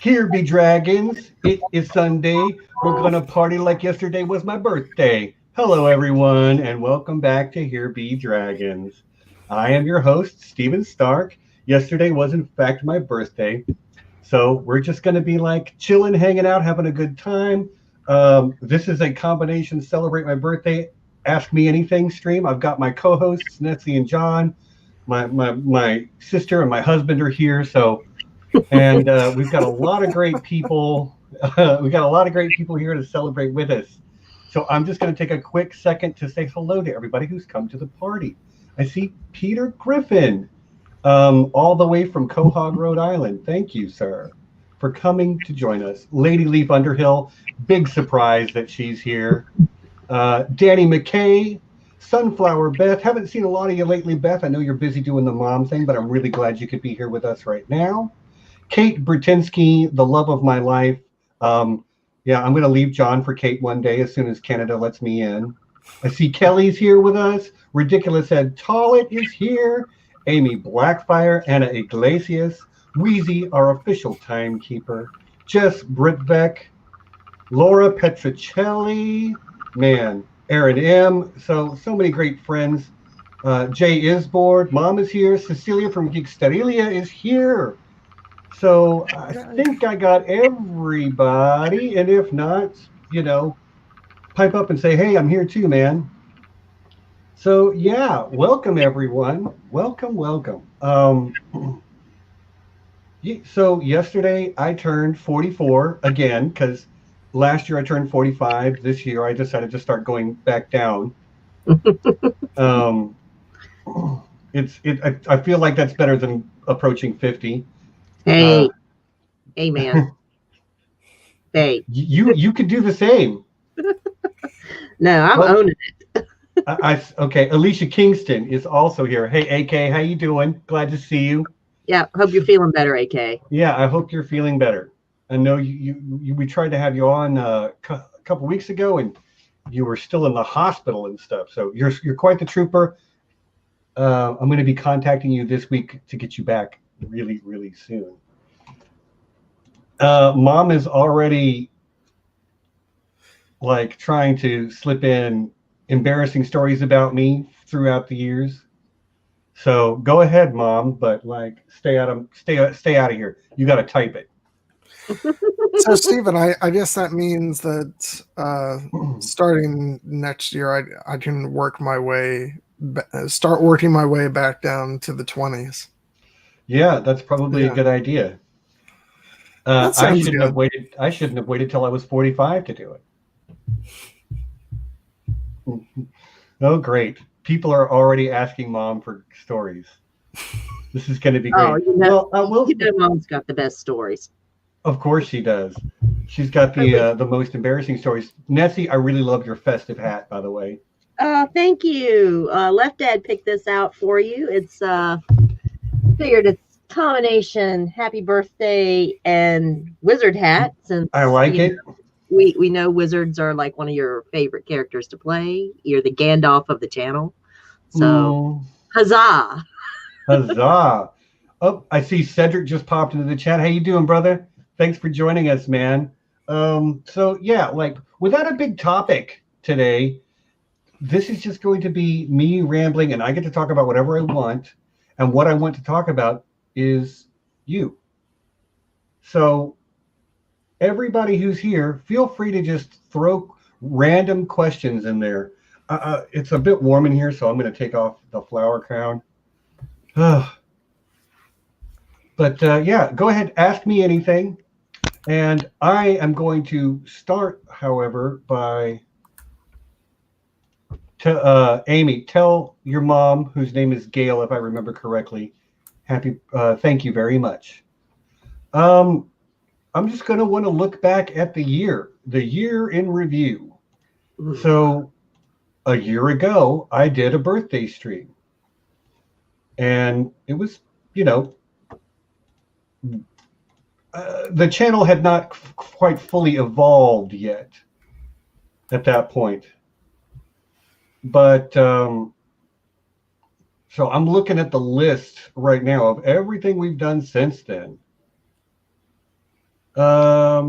Here be dragons. It is Sunday. We're going to party like yesterday was my birthday. Hello, everyone, and welcome back to Here Be Dragons. I am your host, Stephen Stark. Yesterday was, in fact, my birthday. So we're just going to be like chilling, hanging out, having a good time. This is a combination celebrate my birthday, ask me anything stream. I've got my co-hosts, Nessie and John. My sister and my husband are here. And we've got a lot of great people. We've got a lot of great people here to celebrate with us. So I'm just going to take a quick second to say hello to everybody who's come to the party. I see Peter Griffin, all the way from Quahog, Rhode Island. Thank you, sir, for coming to join us. Lady Leaf Underhill, big surprise that she's here. Danny McKay, Sunflower Beth. Haven't seen a lot of you lately, Beth. I know you're busy doing the mom thing, but I'm really glad you could be here with us right now. Kate Bertinsky, the love of my life. Yeah, I'm going to leave John for Kate one day as soon as Canada lets me in. I see Kelly's here with us. Ridiculous Ed Tollett is here. Aemy Blackfyre, Anna Iglesias, Wheezy, our official timekeeper. Jess Britbeck, Laura Petricelli, man, Aaron M. So many great friends. Jay Isboard, Mom is here. Cecilia from Geeksterelia is here. So I think I got everybody, and if not, pipe up and say, hey, I'm here too, man. So yeah, welcome everyone. Welcome. So yesterday I turned 44 again, because last year I turned 45. This year I decided to start going back down. I feel like that's better than approaching 50. Hey, man. Hey. You could do the same. No, I'm owning it. Okay, Alicia Kingston is also here. Hey, AK, how you doing? Glad to see you. Yeah, hope you're feeling better, AK. Yeah, I hope you're feeling better. I know we tried to have you on a couple weeks ago, and you were still in the hospital and stuff. So you're quite the trooper. I'm going to be contacting you this week to get you back really, really soon. Mom is already like trying to slip in embarrassing stories about me throughout the years. So go ahead, Mom, but like stay out of here. You got to type it. So Stephen, I guess that means that starting next year, I can start working my way back down to the 20s. Yeah, that's probably a good idea. I shouldn't have waited till I was 45 to do it. Oh, great. People are already asking Mom for stories. This is going to be great. Oh, Mom's got the best stories. Of course she does. She's got the most embarrassing stories. Nessie, I really love your festive hat, by the way. Thank you. Left Dad picked this out for you. It's figured it's combination happy birthday and wizard hat. Since I like it. We know wizards are like one of your favorite characters to play. You're the Gandalf of the channel. So huzzah. Huzzah. Oh, I see Cedric just popped into the chat. How you doing, brother? Thanks for joining us, man. So yeah, like without a big topic today, this is just going to be me rambling, and I get to talk about whatever I want. And what I want to talk about is you. So everybody who's here, feel free to just throw random questions in there. It's a bit warm in here, so I'm going to take off the flower crown. But yeah, go ahead, ask me anything. And I am going to start, however, by Aemy, tell your mom, whose name is Gail, if I remember correctly, thank you very much. I'm just going to want to look back at the year in review. So a year ago, I did a birthday stream. And it was, the channel had not quite fully evolved yet at that point. But so I'm looking at the list right now of everything we've done since then. I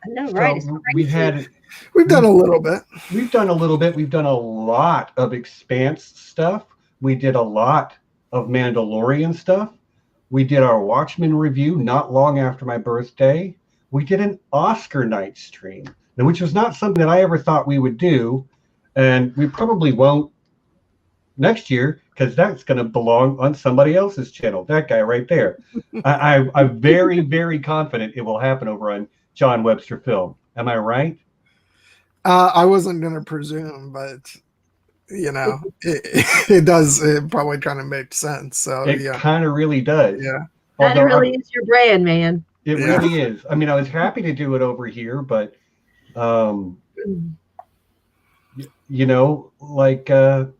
know, right? It's So crazy. We've done a little bit. We've done a little bit. We've done a lot of Expanse stuff. We did a lot of Mandalorian stuff. We did our Watchmen review not long after my birthday. We did an Oscar night stream, which was not something that I ever thought we would do. And we probably won't next year because that's going to belong on somebody else's channel. That guy right there. I'm very, very confident it will happen over on John Webster Film. Am I right? I wasn't going to presume, but it does. It probably kind of makes sense. So It kind of really does. Yeah. That really is your brand, man. It really is. I mean, I was happy to do it over here, but it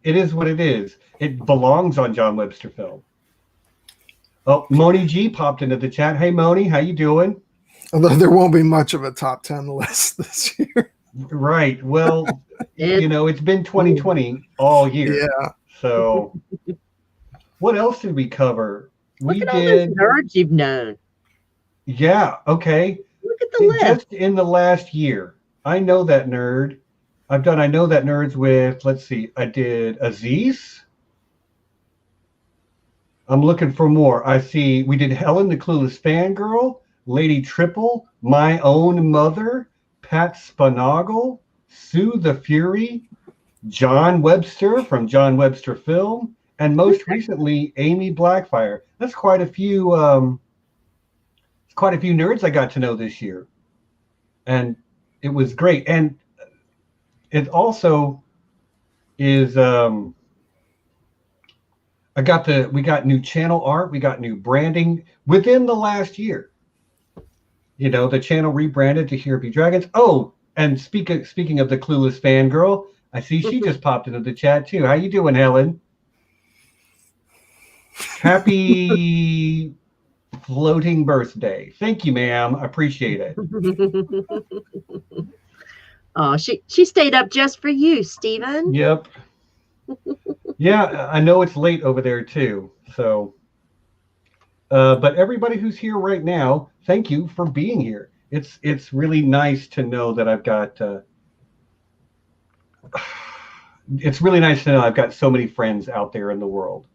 is what it is. It belongs on John Webster Film. Oh, Moni G popped into the chat. Hey, Moni, how you doing? Although there won't be much of a top 10 list this year. Right. Well, it's been 2020 all year. Yeah. So what else did we cover? Look at all those nerds you've known. Yeah. Okay. Look at the list. Just in the last year, I know that nerd. I know that nerds with, let's see, I did Aziz. I'm looking for more. I see we did Helen the Clueless Fangirl, Lady Triple, My Own Mother, Pat Spanagle, Sue the Fury, John Webster from John Webster Film, and most recently Aemy Blackfyre. That's quite a few nerds I got to know this year. And it was great. And it also is we got new channel art, we got new branding within the last year. The channel rebranded to Here Be Dragons. Oh, and speaking of the Clueless Fangirl, I see she just popped into the chat too. How you doing, Helen? Happy floating birthday. Thank you, ma'am. I appreciate it. Oh, she stayed up just for you, Stephen. Yep. Yeah, I know it's late over there too. So, but everybody who's here right now, thank you for being here. It's really nice to know that I've got. It's really nice to know I've got so many friends out there in the world,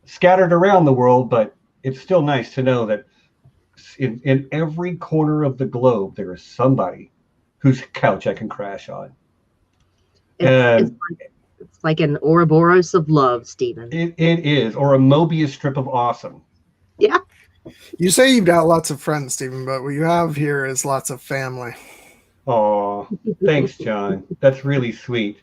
scattered around the world, but it's still nice to know that in every corner of the globe there is somebody whose couch I can crash on. It's like an Ouroboros of love, Stephen. It is, or a Mobius strip of awesome. Yeah. You say you've got lots of friends, Stephen, but what you have here is lots of family. Oh, thanks, John. That's really sweet.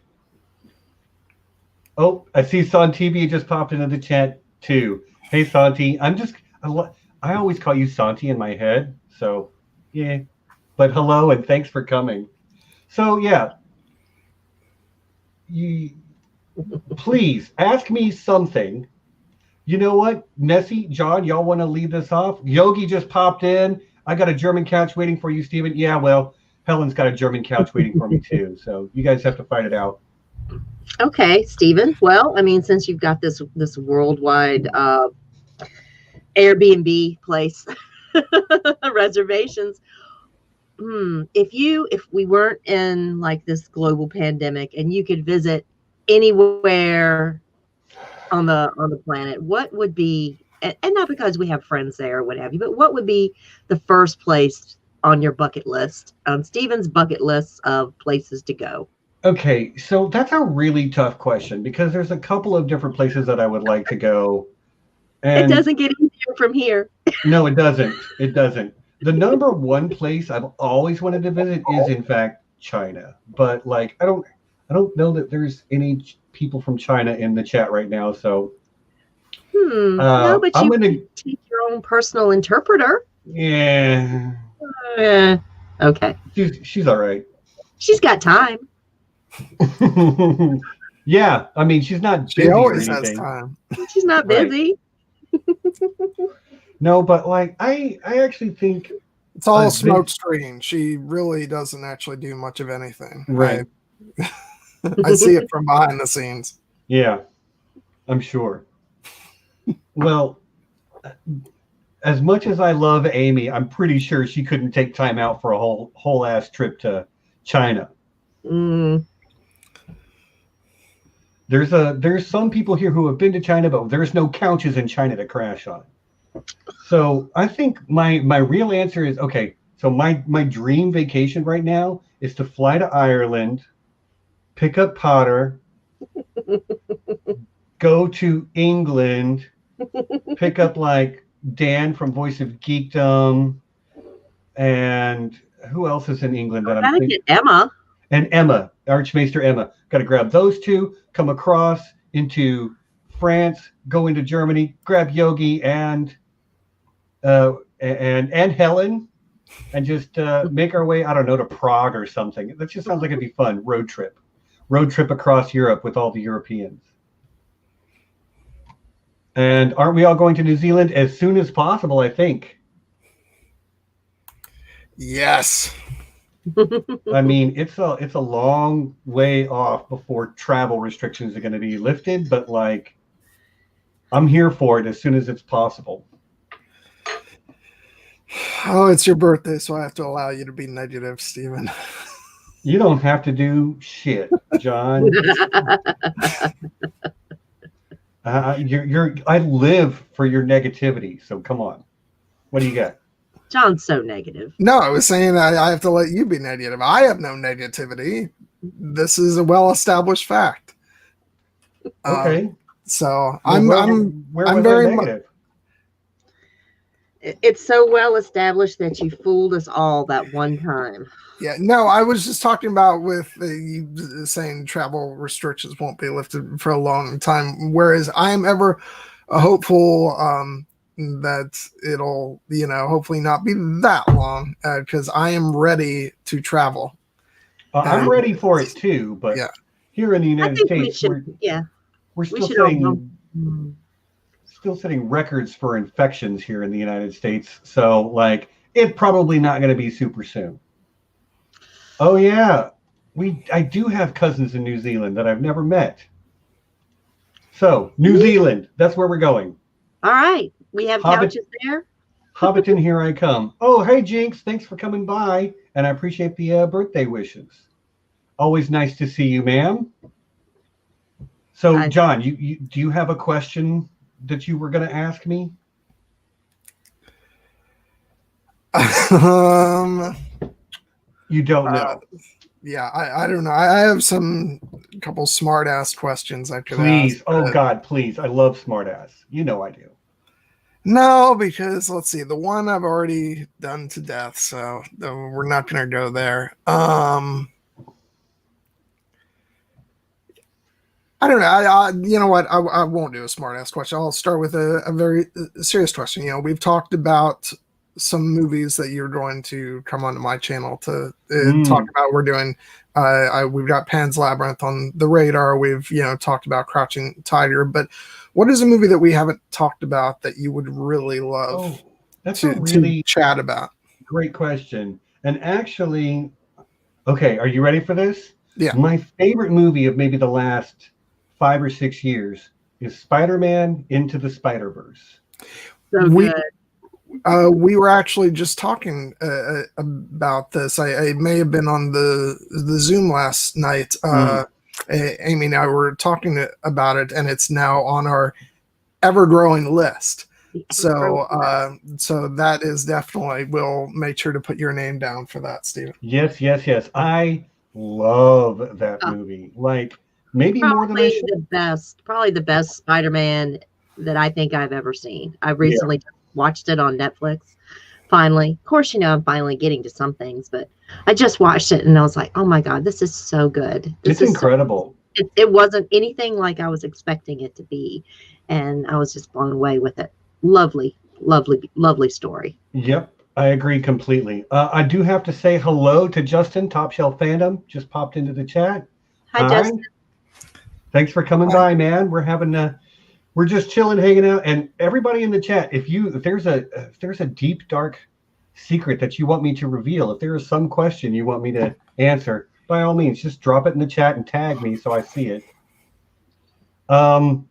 Oh, I see Santi just popped into the chat too. Hey, Santi. I always call you Santi in my head. So, yeah. But hello and thanks for coming. So, yeah. Please ask me something. You know what? Nessie, John, y'all want to lead this off? Yogi just popped in. I got a German couch waiting for you, Stephen. Yeah, well, Helen's got a German couch waiting for me too. So you guys have to fight it out. Okay, Stephen. Well, I mean, since you've got this worldwide Airbnb place reservations, if we weren't in like this global pandemic and you could visit anywhere on the planet, what would be, and not because we have friends there or what have you, but what would be the first place on your bucket list, on Stephen's bucket list of places to go? Okay, so that's a really tough question because there's a couple of different places that I would like to go. And it doesn't get easier from here. No, it doesn't. It doesn't. The number one place I've always wanted to visit is, in fact, China. But like, I don't know that there's any people from China in the chat right now. So, no, but you can take your own personal interpreter. Yeah. Okay. She's all right. She's got time. Yeah, I mean, she's not busy. She always or has anything. time. She's not busy. No, but like I actually think it's all smoke screen. She really doesn't actually do much of anything. Right. I see it from behind the scenes. Yeah, I'm sure. Well, as much as I love Aemy, I'm pretty sure she couldn't take time out for a whole ass trip to China. Mm. There's some people here who have been to China, but there's no couches in China to crash on. So I think my real answer is okay. So my dream vacation right now is to fly to Ireland, pick up Potter, go to England, pick up like Dan from Voice of Geekdom, and who else is in England that I'm thinking? Emma. And Emma, Archmaester Emma. Got to grab those two, come across into France, go into Germany, grab Yogi and Helen, and just make our way, I don't know, to Prague or something. That just sounds like it'd be fun. Road trip across Europe with all the Europeans. And aren't we all going to New Zealand as soon as possible, I think? Yes. I mean, it's a long way off before travel restrictions are going to be lifted, but like, I'm here for it as soon as it's possible. Oh, it's your birthday, so I have to allow you to be negative, Stephen. You don't have to do shit, John. I live for your negativity, so come on. What do you got? John's so negative. No, I was saying I have to let you be negative. I have no negativity. This is a well-established fact. Okay. So I'm very negative. It's so well established that you fooled us all that one time. Yeah, no, I was just talking about with you saying travel restrictions won't be lifted for a long time, whereas I'm ever hopeful that it'll, hopefully not be that long because I am ready to travel. I'm ready for it too, but here in the United States, we're still setting records for infections here in the United States. So like, it's probably not going to be super soon. Oh yeah, I do have cousins in New Zealand that I've never met. So New Zealand, that's where we're going. All right, we have couches there. Hobbiton, here I come. Oh, hey Jinx, thanks for coming by, and I appreciate the birthday wishes. Always nice to see you, ma'am. So John, you do you have a question that you were going to ask me? You don't know. Yeah, I don't know. I have a couple smart ass questions I could ask. Please. Oh God, please. I love smart ass. You know I do. No, because let's see, the one I've already done to death, so we're not going to go there. I don't know. You know what? I won't do a smart ass question. I'll start with a very serious question. We've talked about some movies that you're going to come onto my channel to talk about. We're doing, we've got Pan's Labyrinth on the radar. We've, talked about Crouching Tiger, but what is a movie that we haven't talked about that you would really love to chat about? Great question. And actually, okay, are you ready for this? Yeah. My favorite movie of maybe the last 5 or 6 years is Spider-Man Into the Spider-Verse. So good. We were actually just talking about this. I may have been on the Zoom last night. Aemy and I were talking about it, and it's now on our ever-growing list. So that is definitely, we'll make sure to put your name down for that, Stephen. Yes. I love that movie. Like maybe more than probably the best Spider-Man that I think I've ever seen. I recently watched it on Netflix. Finally, of course, I'm finally getting to some things, but I just watched it and I was like, oh my God, this is so good. It's incredible. It wasn't anything like I was expecting it to be. And I was just blown away with it. Lovely, lovely, lovely story. Yep. I agree completely. I do have to say hello to Justin, Top Shelf Fandom, just popped into the chat. Hi, Justin. Thanks for coming by, man. We're just chilling, hanging out, and everybody in the chat. If there's a deep, dark secret that you want me to reveal, if there is some question you want me to answer, by all means, just drop it in the chat and tag me so I see it. And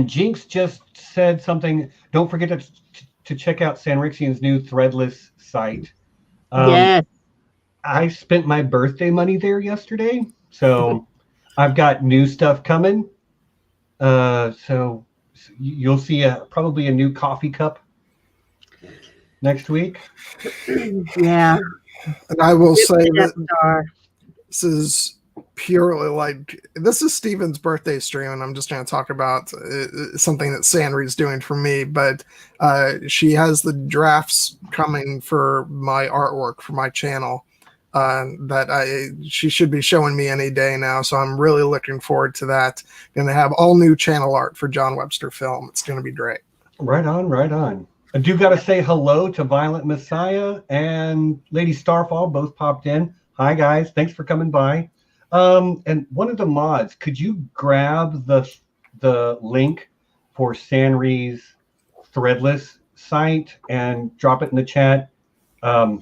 Jinx just said something. Don't forget to check out Sanrixian's new threadless site. Yes. I spent my birthday money there yesterday, so I've got new stuff coming. So you'll see probably a new coffee cup next week. Yeah. And I will say that Star. this is purely like, this is Steven's birthday stream, and I'm just going to talk about something that Sandry's doing for me, but she has the drafts coming for my artwork for my channel that she should be showing me any day now, so I'm really looking forward to that. Going to have all new channel art for John Webster Film. It's going to be great. Right on, right on. I do got to say hello to Violent Messiah and Lady Starfall, both popped in. Hi guys, thanks for coming by. And one of the mods, could you grab the link for Sanri's threadless site and drop it in the chat? A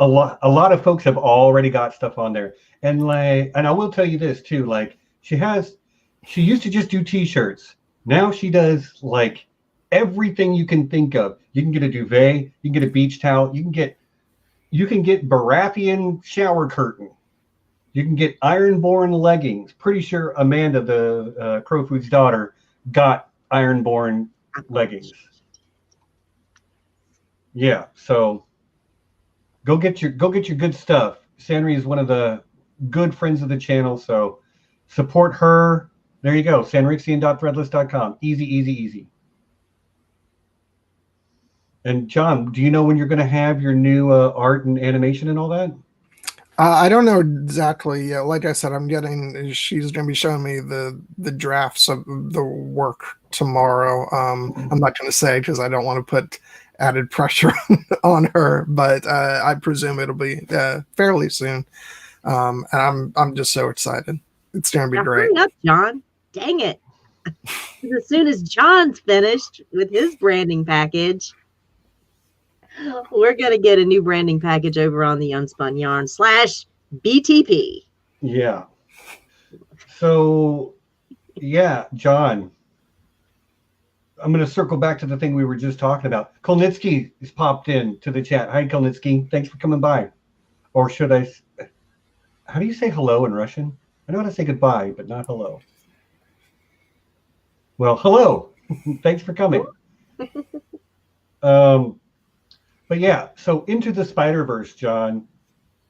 lot of folks have already got stuff on there, and I will tell you this too. Like she used to just do T-shirts. Now she does like everything you can think of. You can get a duvet, you can get a beach towel, you can get Baratheon shower curtain. You can get Ironborn leggings. Pretty sure Amanda, the Crowfood's daughter, got Ironborn leggings. Yeah, so go get your good stuff. Sandry is one of the good friends of the channel, so support her. There you go, sanrixian.threadless.com. Easy, easy, easy. And John, do you know when you're going to have your new art and animation and all that? I don't know exactly. Like I said, she's going to be showing me the drafts of the work tomorrow. I'm not going to say because I don't want to put added pressure on her, but I presume it'll be fairly soon. And I'm just so excited. It's going to be great. Hurry up, John. Dang it. As soon as John's finished with his branding package, we're going to get a new branding package over on the Unspun Yarn /BTP. Yeah. So, yeah, John, I'm going to circle back to the thing we were just talking about. Kolnitsky has popped in to the chat. Hi, Kolnitsky. Thanks for coming by. Or should I, how do you say hello in Russian? I know how to say goodbye, but not hello. Well, hello. Thanks for coming. But yeah, so Into the Spider-Verse, John,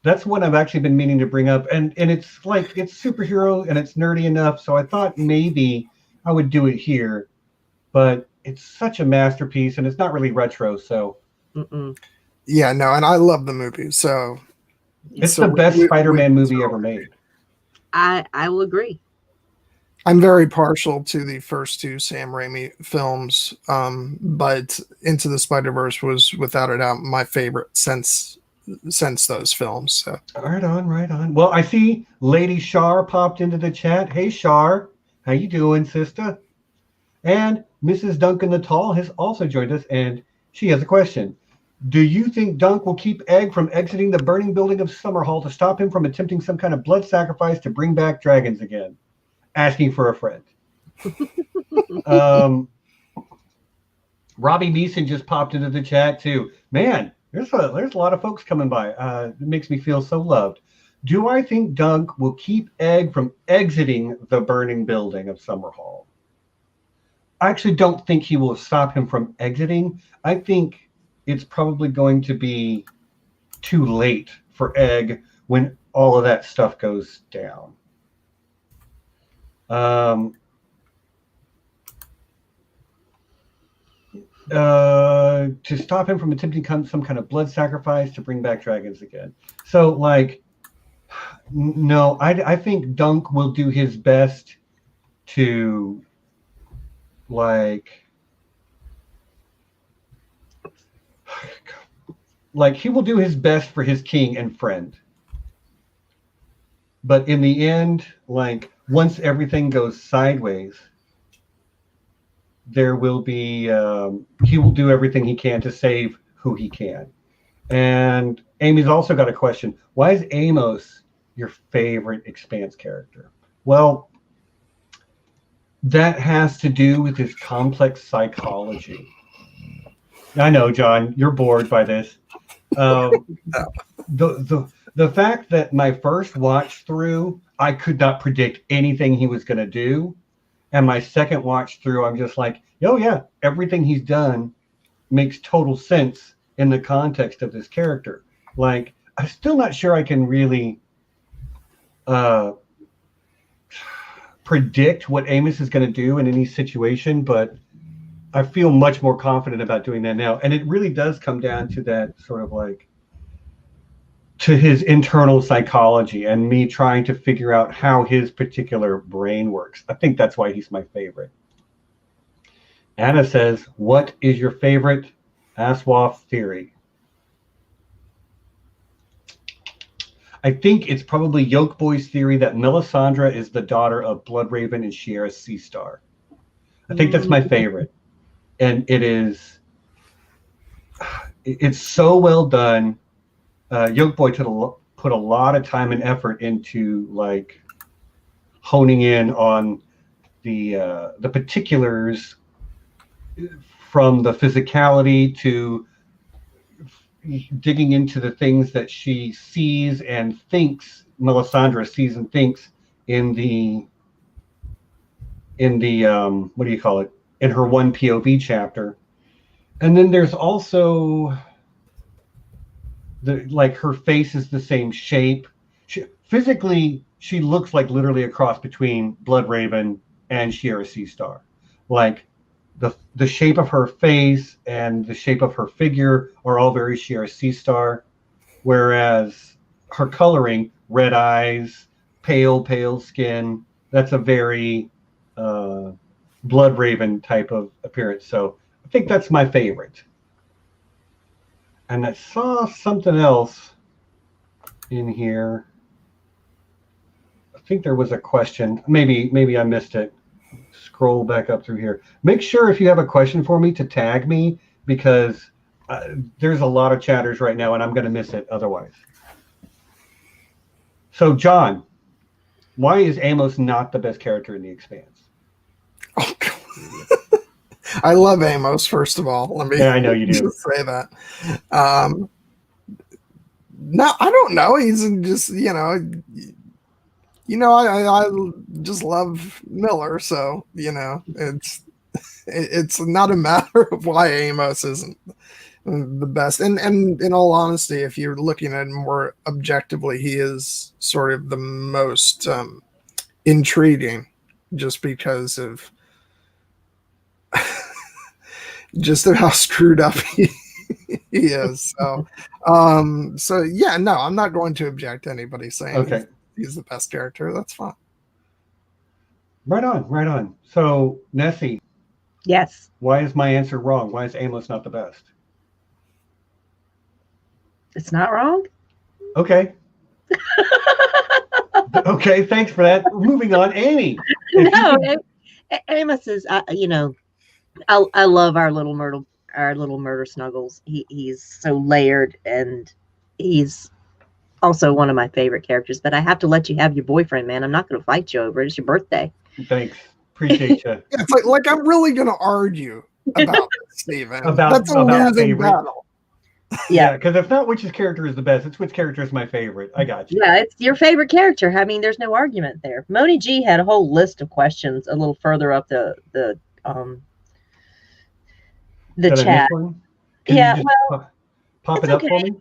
that's one I've actually been meaning to bring up. And it's like, it's superhero and it's nerdy enough. So I thought maybe I would do it here. But it's such a masterpiece and it's not really retro. So. Yeah, no, and I love the movie. So. It's the best Spider-Man movie ever made. I will agree. I'm very partial to the first two Sam Raimi films, but Into the Spider-Verse was without a doubt my favorite since those films. So. Right on, right on. Well, I see Lady Shar popped into the chat. Hey, Shar, how you doing, sister? And Mrs. Duncan the Tall has also joined us, and she has a question. Do you think Dunk will keep Egg from exiting the burning building of Summerhall to stop him from attempting some kind of blood sacrifice to bring back dragons again? Asking for a friend. Robbie Neeson just popped into the chat too. Man, there's a lot of folks coming by. It makes me feel so loved. Do I think Dunk will keep Egg from exiting the burning building of Summerhall? I actually don't think he will stop him from exiting. I think it's probably going to be too late for Egg when all of that stuff goes down. To stop him from attempting some kind of blood sacrifice to bring back dragons again. So, like, no, I think Dunk will do his best to, like he will do his best for his king and friend. But in the end, like, once everything goes sideways, there will be, he will do everything he can to save who he can. And Amy's also got a question. Why is Amos your favorite Expanse character? Well, that has to do with his complex psychology. I know, John, you're bored by this. The fact that my first watch through, I could not predict anything he was going to do. And my second watch through, I'm just like, oh, yeah, everything he's done makes total sense in the context of this character. Like, I'm still not sure I can really predict what Amos is going to do in any situation, but I feel much more confident about doing that now. And it really does come down to that sort of like, to his internal psychology and me trying to figure out how his particular brain works. I think that's why he's my favorite. Anna says, what is your favorite Aswaf theory? I think it's probably Yoke Boy's theory that Melisandre is the daughter of Bloodraven and Shiera Seastar. I think that's my favorite. And it's so well done. Yoke Boy put a lot of time and effort into like honing in on the particulars, from the physicality to digging into the things that she sees and thinks Melisandre sees and thinks in the what do you call it, in her one POV chapter. And then there's also her face is the same shape. Physically, she looks like literally a cross between Bloodraven and Shiera Seastar. Like the shape of her face and the shape of her figure are all very Shiera Seastar, whereas her coloring, red eyes, pale skin, that's a very Bloodraven type of appearance. So I think that's my favorite. And I saw something else in here. I think there was a question. Maybe I missed it. Scroll back up through here. Make sure if you have a question for me to tag me, because there's a lot of chatters right now and I'm going to miss it otherwise. So, John, why is Amos not the best character in The Expanse? Oh, I love Amos, first of all. Let me I know you do. Just say that. No, I don't know. He's just, I just love Miller. So, it's not a matter of why Amos isn't the best. And in all honesty, if you're looking at it more objectively, he is sort of the most intriguing, just because of just how screwed up he is. So yeah, no, I'm not going to object to anybody saying he's the best character. That's fine. Right on. So, Nessie. Yes. Why is my answer wrong? Why is Amos not the best? It's not wrong? Okay. Okay, thanks for that. Moving on. Aemy. Amos is, I love our little murder snuggles. He's so layered, and he's also one of my favorite characters. But I have to let you have your boyfriend, man. I'm not going to fight you over it. It's your birthday. Thanks. Appreciate you. It's like I'm really going to argue about this, Steven. That's a losing battle. Yeah, because it's not which character is the best. It's which character is my favorite. I got you. Yeah, it's your favorite character. I mean, there's no argument there. Moni G had a whole list of questions a little further up the chat. Yeah, well, pop it up for me.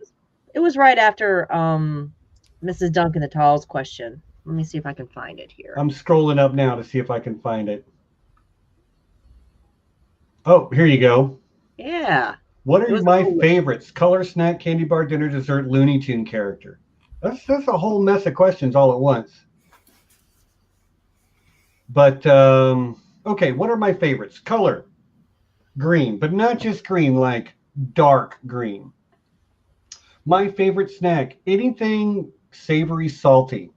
It was right after Mrs. Duncan the Tall's question. Let me see if I can find it here. I'm scrolling up now to see if I can find it. Oh, here you go. Yeah. What are my favorites? Color, snack, candy bar, dinner, dessert, Looney Tune character. That's a whole mess of questions all at once. But, okay, what are my favorites? Color, green, but not just green, like dark green. My favorite snack, anything savory, salty.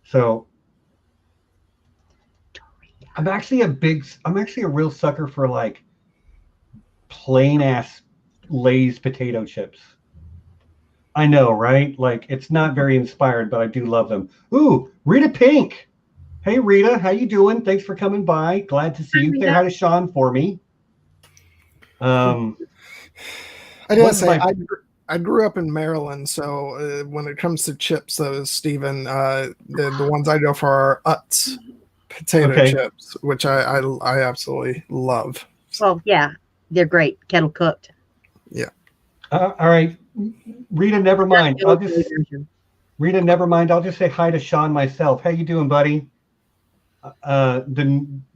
So I'm actually a real sucker for like plain ass Lay's potato chips. I know, right? Like, it's not very inspired, but I do love them. Ooh, Rita Pink. Hey, Rita, how you doing? Thanks for coming by. Glad to see you. Say hi to Sean for me. I gotta What's say, my- I grew up in Maryland, so when it comes to chips, though, Stephen, the ones I go for are Utz potato Okay. chips, which I absolutely love. Well, yeah, they're great. Kettle cooked. All right, Rita, never mind. Kettle cooked version. Rita, never mind. I'll just say hi to Sean myself. How you doing, buddy? The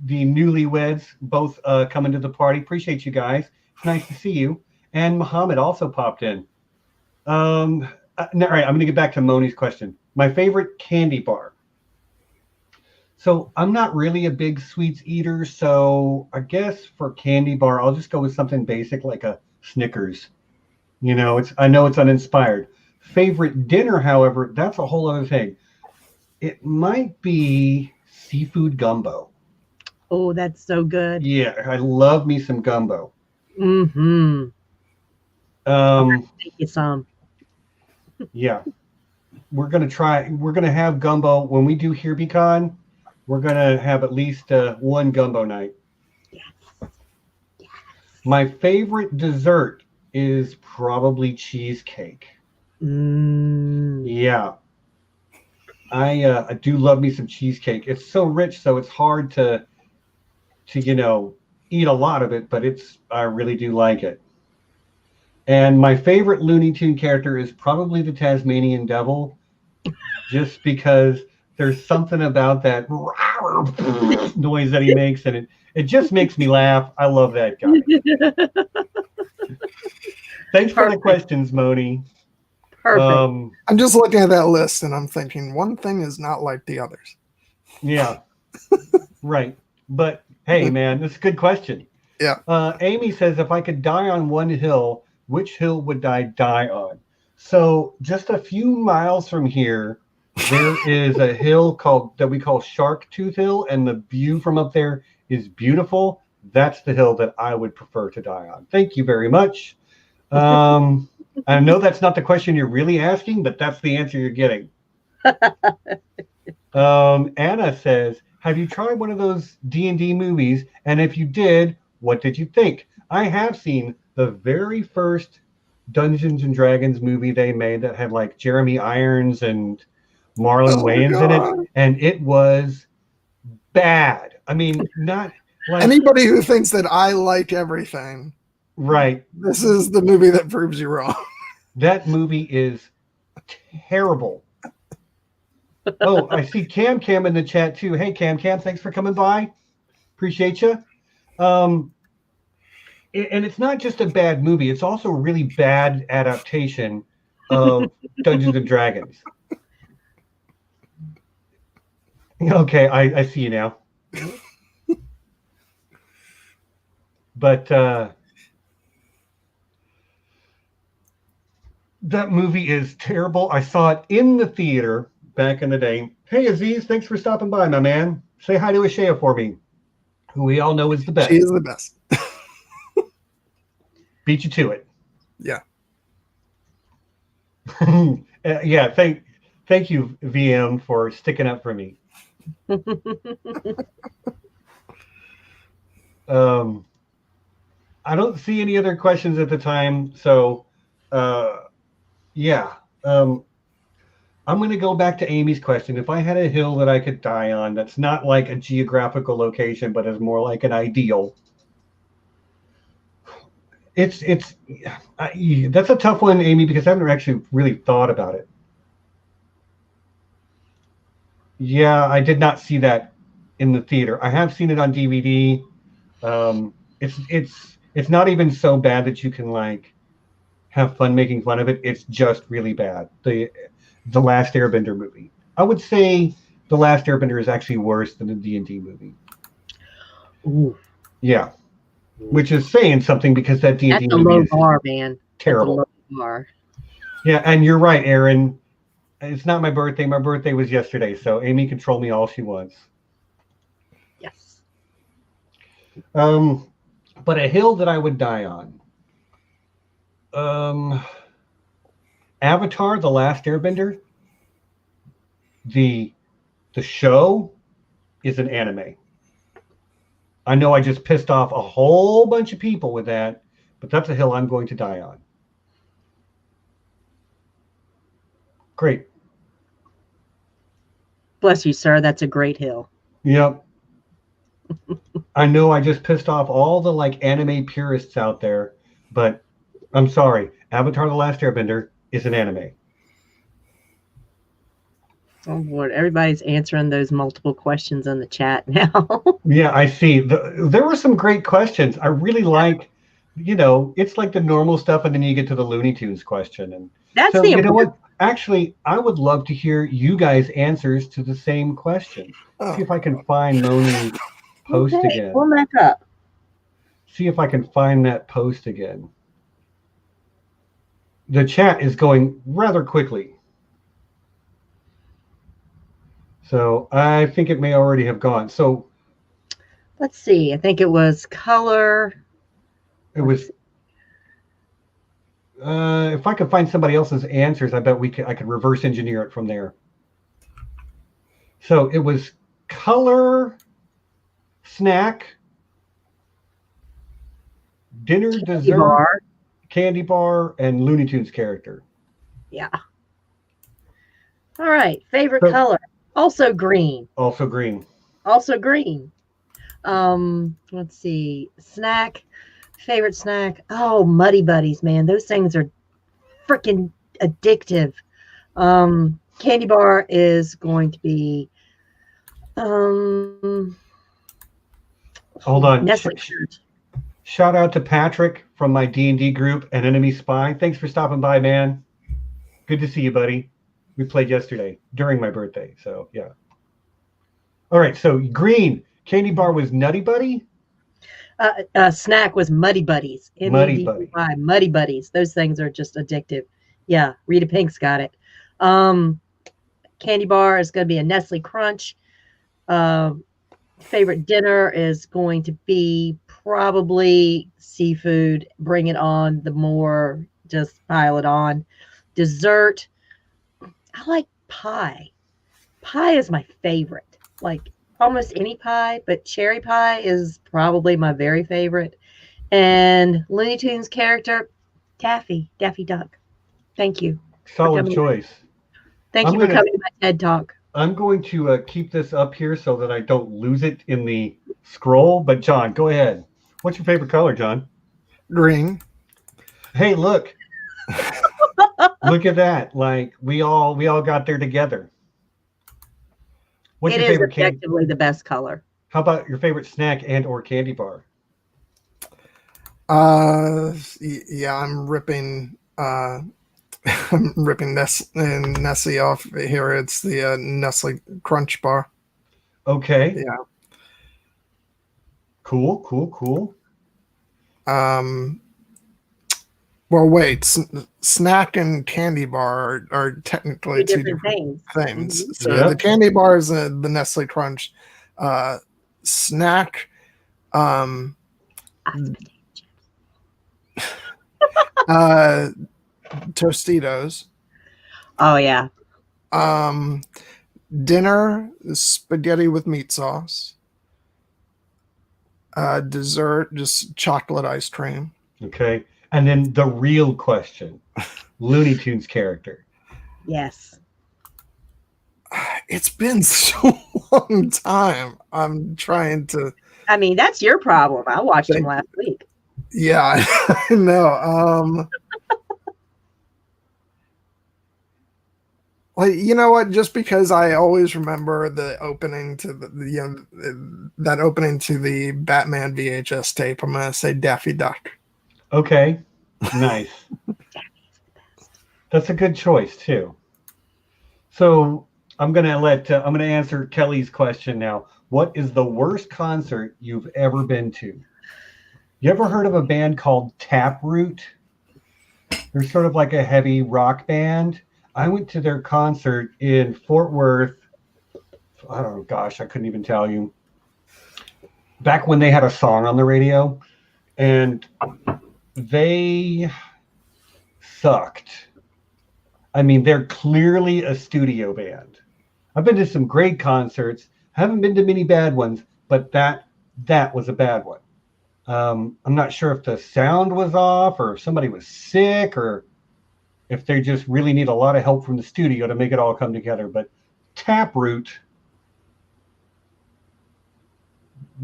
newlyweds both coming to the party. Appreciate you guys. It's nice to see you. And Muhammad also popped in. All right, I'm going to get back to Moni's question. My favorite candy bar. So I'm not really a big sweets eater, so I guess for candy bar, I'll just go with something basic like a Snickers. I know it's uninspired. Favorite dinner, however, that's a whole other thing. It might be seafood gumbo. Oh, that's so good. Yeah, I love me some gumbo. Mm-hmm. Thank you, some. Yeah. We're gonna have gumbo when we do HereBeCon. We're gonna have at least one gumbo night. Yes. My favorite dessert is probably cheesecake. Yeah. I do love me some cheesecake. It's so rich, so it's hard to eat a lot of it, but I really do like it. And my favorite Looney Tune character is probably the Tasmanian Devil, just because there's something about that noise that he makes, and it just makes me laugh. I love that guy. Thanks for the questions, Moni. Perfect. I'm just looking at that list and I'm thinking one thing is not like the others. Yeah. Right. But hey, man, that's a good question. Yeah. Aemy says, if I could die on one hill, which hill would I die on? So just a few miles from here, there is a hill that we call Shark Tooth Hill, and the view from up there is beautiful. That's the hill that I would prefer to die on. Thank you very much. I know that's not the question you're really asking, but that's the answer you're getting. Anna says, have you tried one of those D&D movies? And if you did, what did you think? I have seen the very first Dungeons and Dragons movie they made that had like Jeremy Irons and Marlon Wayans in it, and it was bad. I mean, not like anybody who thinks that I like everything. Right. This is the movie that proves you wrong. That movie is terrible. Oh, I see Cam in the chat too. Hey, Cam, thanks for coming by. Appreciate you. And it's not just a bad movie. It's also a really bad adaptation of Dungeons and Dragons. Okay, I see you now. But that movie is terrible. I saw it in the theater back in the day. Hey, Aziz, thanks for stopping by, my man. Say hi to Ashea for me, who we all know is the best. She is the best. Beat you to it. Yeah. Yeah, thank you, VM, for sticking up for me. I don't see any other questions at the time, so yeah. I'm going to go back to Amy's question. If I had a hill that I could die on, that's not like a geographical location, but is more like an ideal. That's a tough one, Aemy, because I haven't actually really thought about it. Yeah, I did not see that in the theater. I have seen it on DVD. It's not even so bad that you can like have fun making fun of it. It's just really bad. The Last Airbender movie. I would say The Last Airbender is actually worse than the D&D movie. Ooh. Yeah. Which is saying something because that D&D That's a movie low is bar, man. terrible. That's a low bar. Yeah, and you're right, Aaron. It's not my birthday. My birthday was yesterday, so Aemy can troll me all she wants. Yes. But a hill that I would die on. Avatar, The Last Airbender. The show is an anime. I know I just pissed off a whole bunch of people with that, but that's a hill I'm going to die on. Great. Bless you, sir. That's a great hill. Yep. I know I just pissed off all the like anime purists out there, but I'm sorry. Avatar: The Last Airbender is an anime. Oh Lord, everybody's answering those multiple questions in the chat now. Yeah, I see. There were some great questions. I really like, it's like the normal stuff, and then you get to the Looney Tunes question. And That's so, the you know important. what? Actually, I would love to hear you guys' answers to the same question. Oh. See if I can find Moni's post Okay, again. pull back up. See if I can find that post again. The chat is going rather quickly. So I think it may already have gone. So Let's see. I think it was color. it was. If I could find somebody else's answers, I bet I could reverse engineer it from there. So it was color, snack, dinner, dessert, candy bar, and Looney Tunes character. Yeah. All right. Favorite color. Also green. Also green. Also green. Let's see. Snack. Favorite snack. Oh, Muddy Buddies, man. Those things are freaking addictive. Candy bar is going to be hold on. Nestle. Shout out to Patrick from my D&D group and Enemy Spy. Thanks for stopping by, man. Good to see you, buddy. We played yesterday during my birthday, so yeah. All right, so green. Candy bar was Nutty Buddy? Snack was Muddy Buddies. Muddy Buddy. Muddy Buddies. Those things are just addictive. Yeah, Rita Pink's got it. Candy bar is going to be a Nestle Crunch. Favorite dinner is going to be probably seafood. Bring it on. The more, just pile it on. Dessert. I like pie. Pie is my favorite. Like almost any pie, but cherry pie is probably my very favorite. And Looney Tunes character, Daffy Duck. Thank you. Solid choice. Thank you for coming to my TED Talk. I'm going to keep this up here so that I don't lose it in the scroll. But John, go ahead. What's your favorite color, John? Green. Hey, look. Look at that. Like we all got there together. What's it your is favorite objectively the best color. How about your favorite snack and or candy bar? Yeah, I'm ripping Nessie off here. It's the Nestle Crunch Bar. Okay. Yeah. Cool. Well, wait. Snack and candy bar are technically two different things. Mm-hmm. So the candy bar is the Nestle Crunch. Snack. Tostitos. Oh yeah. Dinner spaghetti with meat sauce. Dessert just chocolate ice cream. Okay. And then the real question. Looney Tunes character. Yes. It's been so long time. I'm trying to. I mean, that's your problem. I watched him last week. Yeah, I know. Like, you know what? Just because I always remember the opening to that opening to the Batman VHS tape, I'm gonna say Daffy Duck. Okay, nice. That's a good choice too. So I'm gonna answer Kelly's question now. What is the worst concert you've ever been to? You ever heard of a band called Taproot? They're sort of like a heavy rock band. I went to their concert in Fort Worth. I don't know, gosh, I couldn't even tell you. Back when they had a song on the radio, and they sucked. I mean, they're clearly a studio band. I've been to some great concerts. I haven't been to many bad ones, but that was a bad one. I'm not sure if the sound was off or if somebody was sick or if they just really need a lot of help from the studio to make it all come together. But Taproot,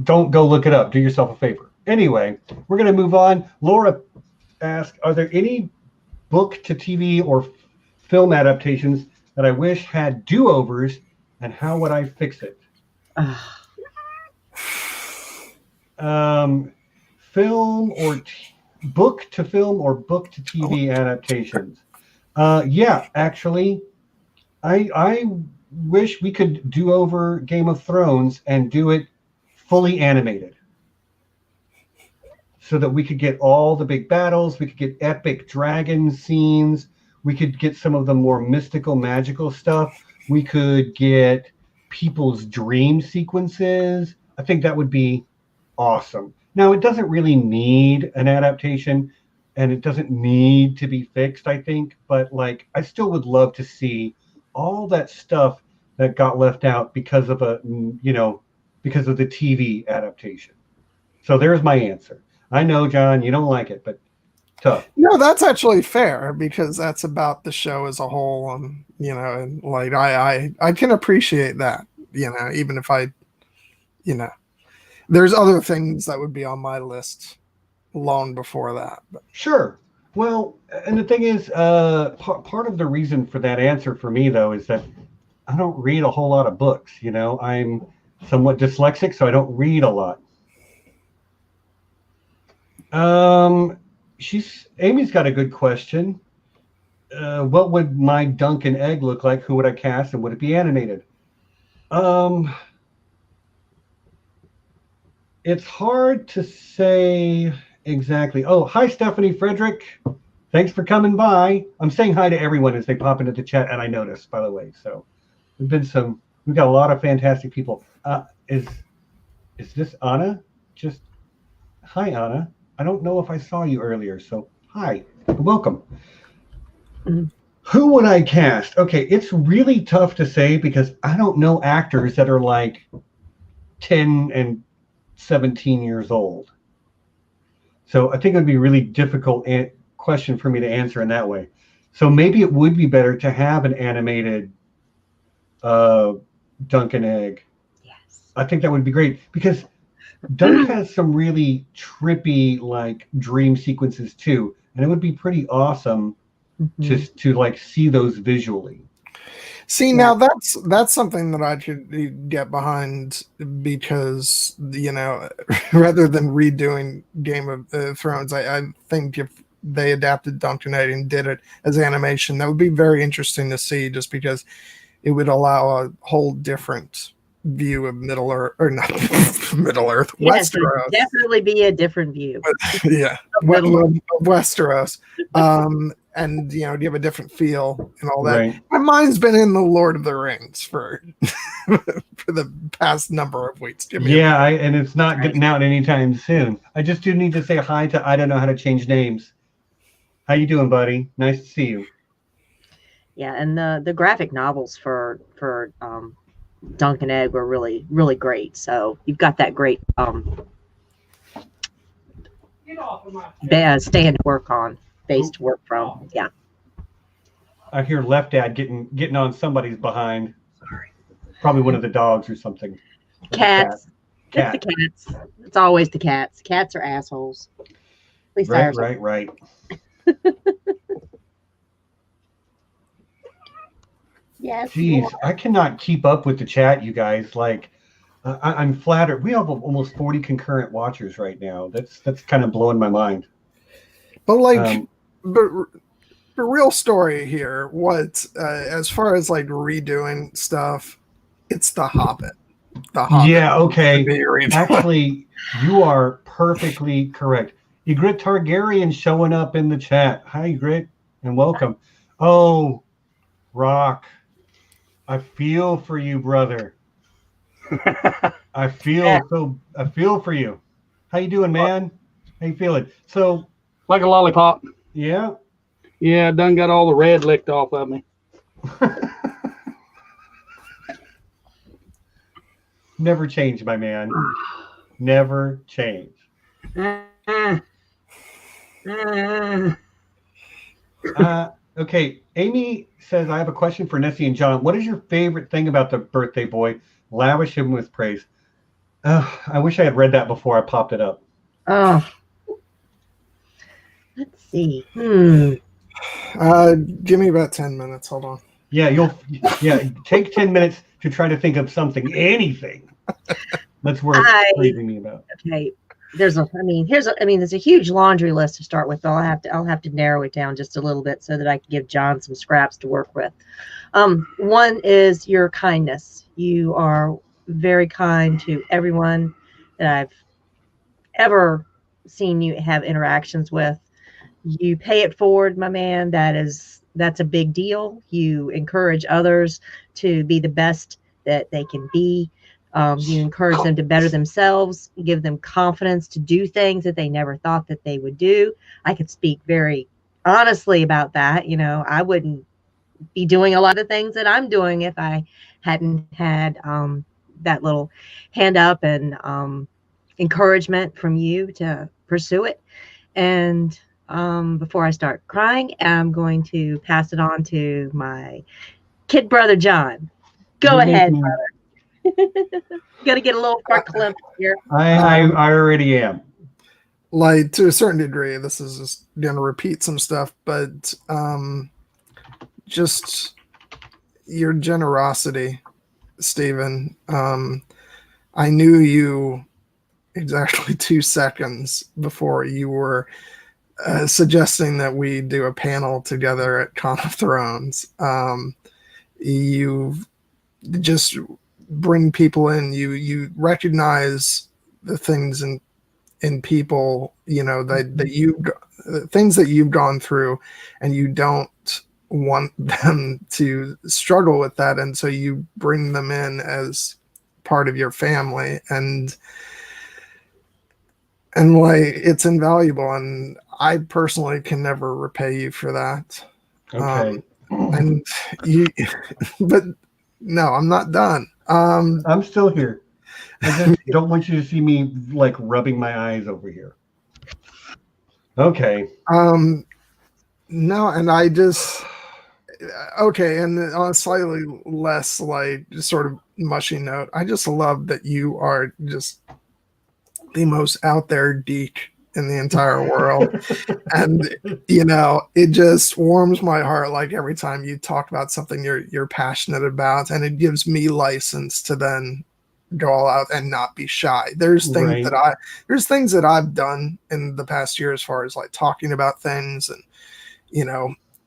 don't go look it up. Do yourself a favor. Anyway, we're going to move on. Laura asked, are there any book to TV or film adaptations that I wish had do-overs, and how would I fix it? Film or book to film or book to TV adaptations. Yeah, actually, I wish we could do over Game of Thrones and do it fully animated, so that we could get all the big battles, we could get epic dragon scenes, we could get some of the more mystical, magical stuff, we could get people's dream sequences. I think that would be awesome. Now, it doesn't really need an adaptation, and it doesn't need to be fixed, I think, but like I still would love to see all that stuff that got left out because of because of the TV adaptation. So there's my answer. I know, John, you don't like it, but tough. No, that's actually fair because that's about the show as a whole. And like I can appreciate that, even if there's other things that would be on my list long before that. But. Sure. Well, and the thing is, part of the reason for that answer for me, though, is that I don't read a whole lot of books. I'm somewhat dyslexic, so I don't read a lot. Amy's got a good question. What would my Duncan egg look like? Who would I cast, and would it be animated? It's hard to say exactly. Oh, hi, Stephanie Frederick. Thanks for coming by. I'm saying hi to everyone as they pop into the chat, and I noticed, by the way. So we've got a lot of fantastic people. Is this Anna? Just hi, Anna. I don't know if I saw you earlier, so hi, welcome. Mm-hmm. Who would I cast? Okay, it's really tough to say because I don't know actors that are like 10 and 17 years old. So I think it would be a really difficult question for me to answer in that way. So maybe it would be better to have an animated Duncan egg. Yes. I think that would be great because Dunk has some really trippy like dream sequences too, and it would be pretty awesome just to like see those visually. See, now that's something that I could get behind because rather than redoing Game of Thrones, I think if they adapted Duncan Egg and did it as animation, that would be very interesting to see, just because it would allow a whole different view of Middle Earth, or not Middle Earth, yes, Westeros. Definitely be a different view. Yeah, Westeros. And give a different feel and all that. Right. My mind's been in the Lord of the Rings for for the past number of weeks. And it's not getting out anytime soon. I just do need to say hi to I don't know how to change names. How you doing, buddy? Nice to see you. Yeah, and the graphic novels for Duncan Egg were really, really great. So you've got that great stand to work on. Base to work from. Yeah. I hear Left Dad getting on somebody's behind. Sorry. Probably one of the dogs or something. Cats. It's the cats. It's always the cats. Cats are assholes. At least right. Yes. Jeez, I cannot keep up with the chat, you guys. Like, I'm flattered. We have almost 40 concurrent watchers right now. That's kind of blowing my mind. But like. But the real story here, as far as like redoing stuff, it's The Hobbit. The Hobbit. Yeah, okay. Actually, you are perfectly correct. Ygritte Targaryen showing up in the chat. Hi, Ygritte, and welcome. Oh, Rock, I feel for you, brother. I feel for you. How you doing, man? How you feeling? So, like a lollipop. Yeah. Yeah, done got all the red licked off of me. Never change, my man. Never change. Okay, Amy says, I have a question for Nessie and John. What is your favorite thing about the birthday boy? Lavish him with praise. I wish I had read that before I popped it up. Oh, let's see. Give me about 10 minutes. Hold on. Yeah, take 10 minutes to try to think of something, anything. That's where it's praising me about. Okay. There's a huge laundry list to start with. I'll have to narrow it down just a little bit so that I can give John some scraps to work with. One is your kindness. You are very kind to everyone that I've ever seen you have interactions with. You pay it forward, my man. That's a big deal. You encourage others to be the best that they can be. You encourage them to better themselves, give them confidence to do things that they never thought that they would do. I could speak very honestly about that. I wouldn't be doing a lot of things that I'm doing if I hadn't had that little hand up and encouragement from you to pursue it. And before I start crying, I'm going to pass it on to my kid brother, John. Go ahead, brother. Gonna get a little glimpse here. I already am. Like, to a certain degree, this is just gonna repeat some stuff, but just your generosity, Stephen. I knew you exactly 2 seconds before you were suggesting that we do a panel together at Con of Thrones. You just bring people in. You recognize the things in people, that you things that you've gone through, and you don't want them to struggle with that, and so you bring them in as part of your family, and like, it's invaluable, and I personally can never repay you for that. Okay. And you, but no, I'm not done. I'm still here. I just don't want you to see me like rubbing my eyes over here. Okay. No, and I just okay, and on a slightly less like just sort of mushy note, I just love that you are just the most out there geek in the entire world. And it just warms my heart, like, every time you talk about something you're passionate about, and it gives me license to then go all out and not be shy. There's things that I've done in the past year as far as like talking about things and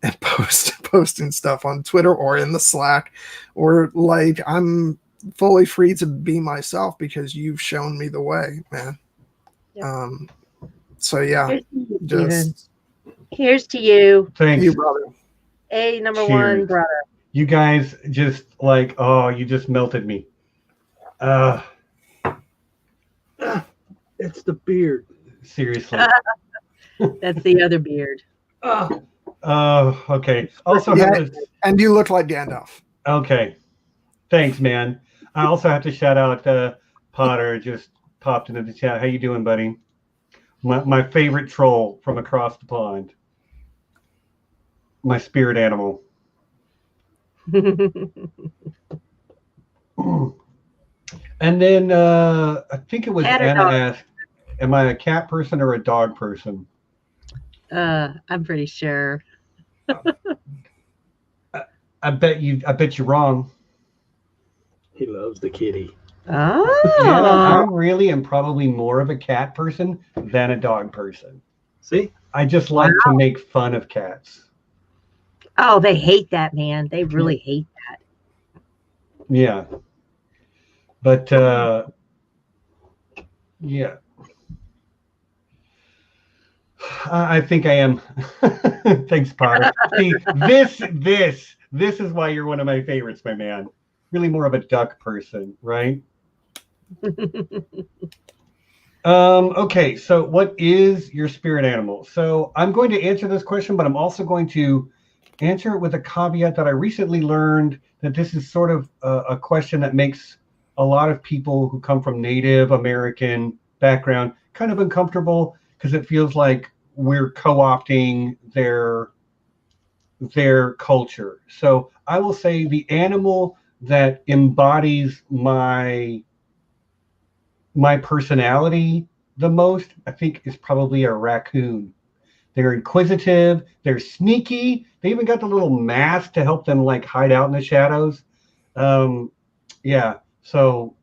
and posting stuff on Twitter or in the Slack, or like, I'm fully free to be myself because you've shown me the way, man. Yep. So yeah, here's to you. Thanks, you, brother. Number one, brother. You guys just like, you just melted me. It's the beard. Seriously. That's the other beard. Okay. Also, and you look like Gandalf. Okay. Thanks, man. I also have to shout out Potter, just popped into the chat. How you doing, buddy? My favorite troll from across the pond. My spirit animal. And then I think it was Anna asked, am I a cat person or a dog person? I'm pretty sure. I bet you're wrong. He loves the kitty. Oh. Yeah, I really am probably more of a cat person than a dog person. See? I just like to make fun of cats. Oh, they hate that, man. They really hate that. Yeah. But yeah. I think I am. Thanks, Potter. See, this is why you're one of my favorites, my man. Really more of a duck person, right? Okay, so what is your spirit animal? So I'm going to answer this question, but I'm also going to answer it with a caveat that I recently learned that this is sort of a question that makes a lot of people who come from Native American background, kind of uncomfortable because it feels like we're co-opting their culture. So I will say the animal that embodies my personality the most, I think, is probably a raccoon. They're inquisitive, they're sneaky. They even got the little mask to help them like hide out in the shadows. Yeah, so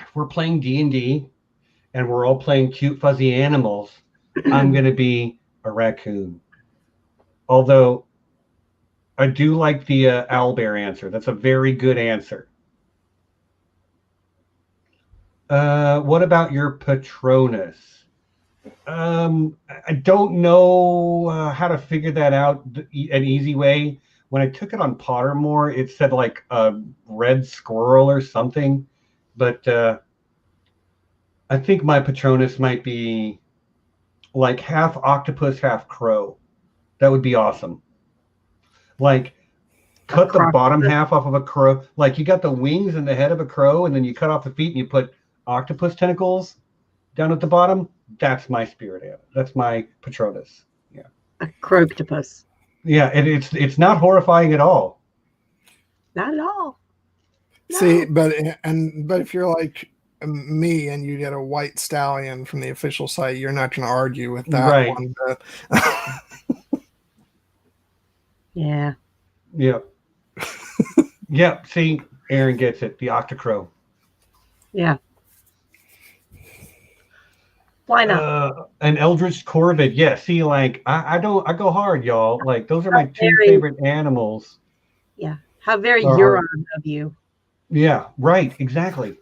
if we're playing D&D and we're all playing cute fuzzy animals, I'm going to be a raccoon. Although I do like the owlbear answer. That's a very good answer. What about your Patronus? I don't know how to figure that out an easy way. When I took it on Pottermore, it said like a red squirrel or something. But I think my Patronus might be like half octopus, half crow. That would be awesome. Like, cut the bottom half off of a crow. Like, you got the wings and the head of a crow, and then you cut off the feet and you put octopus tentacles down at the bottom. That's my spirit animal. That's my Patronus. Yeah. A croctopus. Yeah, and it's not horrifying at all. Not at all. No. See, but if you're like me and you get a white stallion from the official site, you're not going to argue with that Right. one. Yeah. Yep. Yep. See, Aaron gets it. The octocrow. Yeah. Why not? An eldritch corvid. Yeah. See, like I go hard, y'all. Like those are my two favorite animals. Yeah. How very Euron of you. Yeah. Right. Exactly.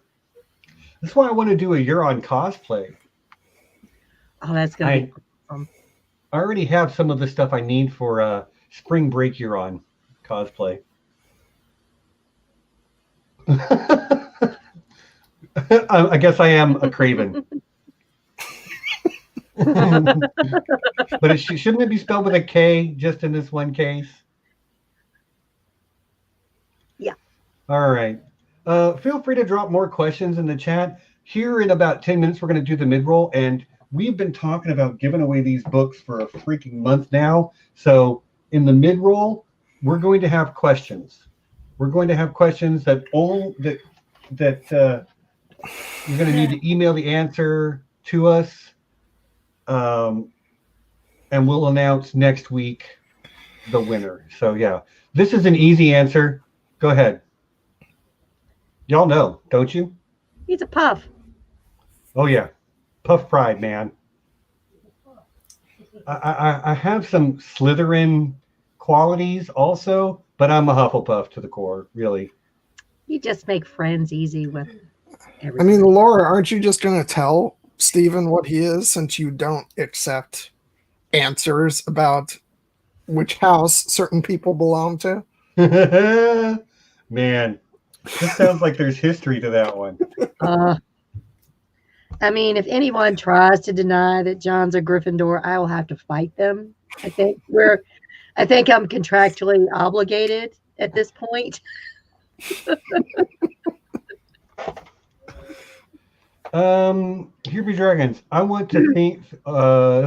That's why I want to do a Euron cosplay. Oh, that's gonna be awesome. I already have some of the stuff I need for spring break Euron cosplay. I guess I am a craven. But shouldn't it be spelled with a K just in this one case? Yeah. All right. Feel free to drop more questions in the chat. Here in about 10 minutes, we're going to do the mid-roll, and we've been talking about giving away these books for a freaking month now. So in the mid-roll, we're going to have questions. We're going to have questions that you're going to need to email the answer to us, and we'll announce next week the winner. So yeah, this is an easy answer. Go ahead. Y'all know, don't you? He's a puff. Oh yeah, Puff Pride, man. I have some Slytherin qualities also, but I'm a Hufflepuff to the core, really. You just make friends easy with everybody. I mean, Laura, aren't you just going to tell Stephen what he is since you don't accept answers about which house certain people belong to? Man, this sounds like there's history to that one. I mean, if anyone tries to deny that John's a Gryffindor, I will have to fight them. I think I'm contractually obligated at this point. Here be dragons. I want to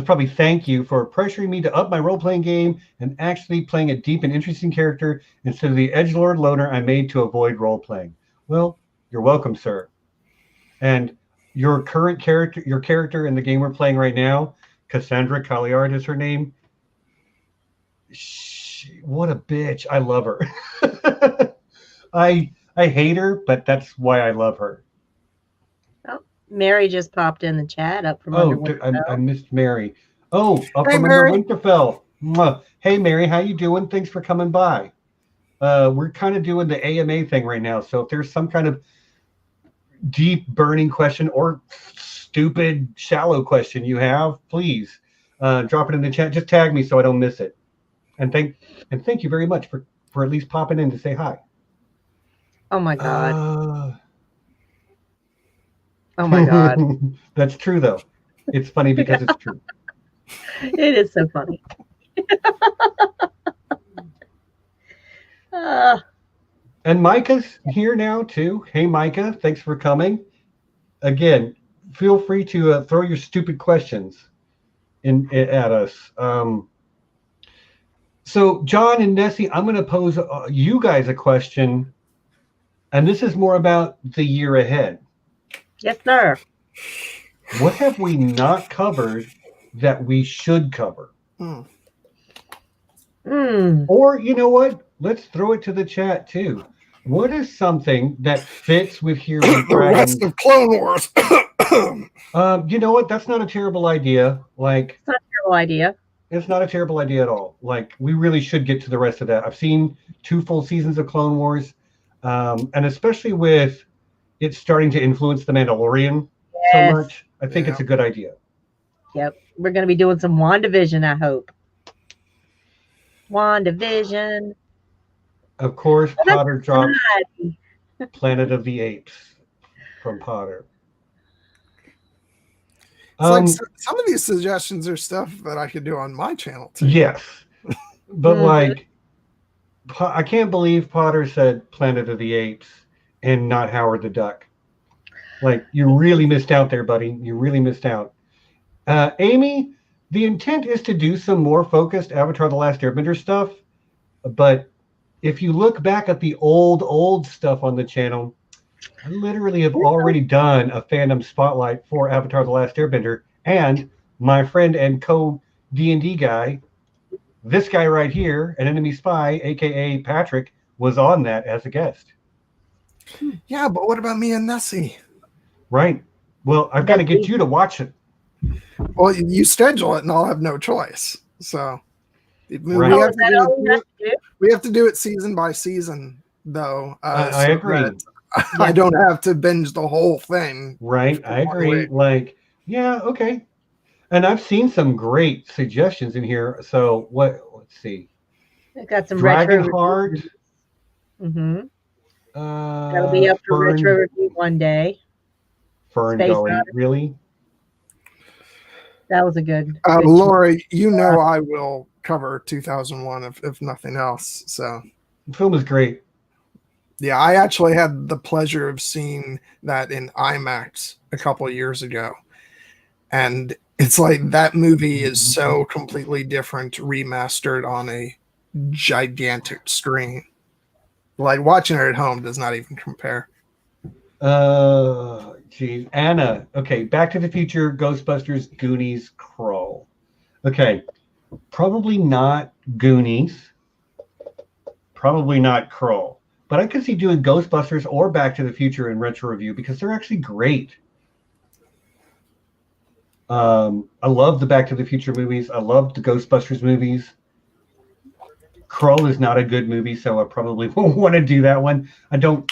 probably thank you for pressuring me to up my role-playing game and actually playing a deep and interesting character instead of the edgelord loner I made to avoid role-playing. Well, you're welcome, sir. And your character in the game we're playing right now, Cassandra Calliard is her name. What a bitch. I love her. I hate her, but that's why I love her. Oh, Mary just popped in the chat up from under Winterfell. I missed Mary. Oh, up from Mary. under Winterfell. Mwah. Hey, Mary, how you doing? Thanks for coming by. We're kind of doing the AMA thing right now, so if there's some kind of deep, burning question or stupid, shallow question you have, please drop it in the chat. Just tag me so I don't miss it. And thank you very much for at least popping in to say hi. Oh my God. Oh my God. That's true though. It's funny because it's true. It is so funny. And Micah's here now too. Hey Micah, thanks for coming. Again, feel free to throw your stupid questions at us. So, John and Nessie, I'm going to pose you guys a question, and this is more about the year ahead. Yes, sir. What have we not covered that we should cover? Or, you know what? Let's throw it to the chat, too. What is something that fits with Here Be The Dragons? rest of Clone Wars. You know what? That's not a terrible idea. Like, It's not a terrible idea. it's not a terrible idea at all. Like, we really should get to the rest of that. I've seen 2 full seasons of Clone Wars, and especially with it starting to influence The Mandalorian so Yes. much, I think it's a good idea. Yep. We're going to be doing some WandaVision, I hope. WandaVision. Of course, Oh, that's Potter dropped nice. Planet of the Apes from Potter. It's like some of these suggestions are stuff that I could do on my channel too. Yes, but Mhm. like, I can't believe Potter said Planet of the Apes and not Howard the Duck. Like, you really missed out there, buddy. You really missed out. Aemy, the intent is to do some more focused Avatar The Last Airbender stuff, but if you look back at the old stuff on the channel, I literally have already done a fandom spotlight for Avatar The Last Airbender, and my friend and co-D&D guy, this guy right here, an enemy spy, aka Patrick, was on that as a guest. Yeah, but what about me and Nessie? Right. Well, I've got to get you to watch it. Well, you schedule it, and I'll have no choice. So Right. we have to do it season by season, though. I agree. I don't have to binge the whole thing. Right. I agree. Like, yeah, okay. And I've seen some great suggestions in here. So let's see. We've got some Dragonheart. Mm-hmm. That'll be up for retro review one day. Fern Gully, really? That was a good. Lori, you know I will cover 2001 if nothing else. So the film is great. Yeah, I actually had the pleasure of seeing that in IMAX a couple of years ago. And it's like that movie is so completely different, remastered on a gigantic screen. Like watching it at home does not even compare. Geez. Anna. Okay, Back to the Future, Ghostbusters, Goonies, Krull. Okay, probably not Goonies. Probably not Krull. But I could see doing Ghostbusters or Back to the Future in retro review because they're actually great. I love the Back to the Future movies. I love the Ghostbusters movies. Krull is not a good movie, so I probably won't want to do that one. I don't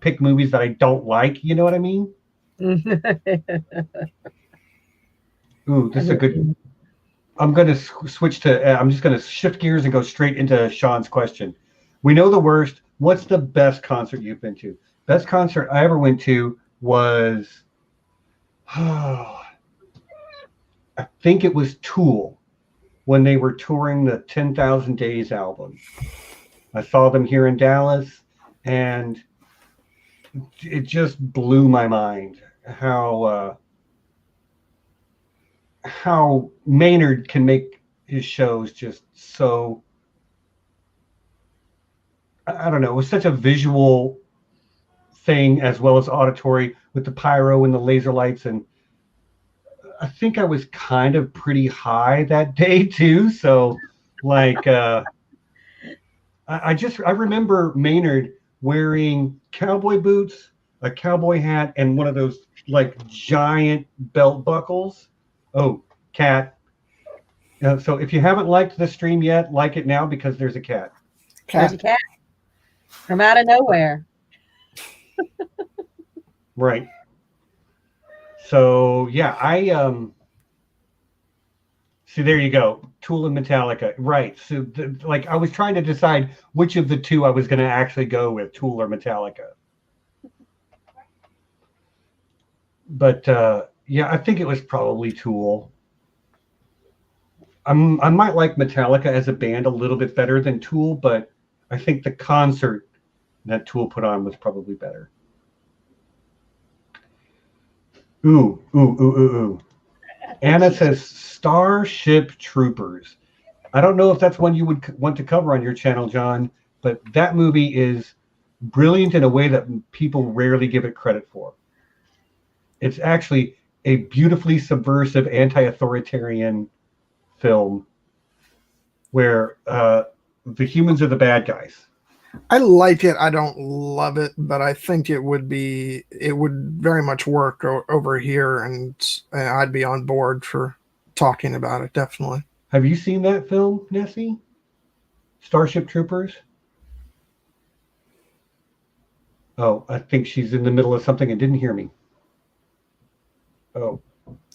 pick movies that I don't like. You know what I mean? Ooh, this is a good. I'm going to switch to. I'm just going to shift gears and go straight into Sean's question. We know the worst. What's the best concert you've been to? Best concert I ever went to was. I think it was Tool when they were touring the 10,000 Days album. I saw them here in Dallas, and it just blew my mind how Maynard can make his shows just so, I don't know, it was such a visual thing as well as auditory with the pyro and the laser lights. And I think I was kind of pretty high that day too. So like, I remember Maynard wearing cowboy boots, a cowboy hat, and one of those like giant belt buckles. Oh, cat. So if you haven't liked the stream yet, like it now because there's a cat. There's a cat from out of nowhere. Right. So yeah, see, there you go. Tool and Metallica. Right. So like I was trying to decide which of the two I was going to actually go with, Tool or Metallica. But yeah, I think it was probably Tool. I might like Metallica as a band a little bit better than Tool, but I think the concert that Tool put on was probably better. Ooh. Anna says Starship Troopers. I don't know if that's one you would want to cover on your channel, John, but that movie is brilliant in a way that people rarely give it credit for. It's actually a beautifully subversive, anti-authoritarian film where the humans are the bad guys. I like it. I don't love it, but I think it would very much work over here, and I'd be on board for talking about it, definitely. Have you seen that film, Nessie? Starship Troopers? Oh, I think she's in the middle of something and didn't hear me. Oh.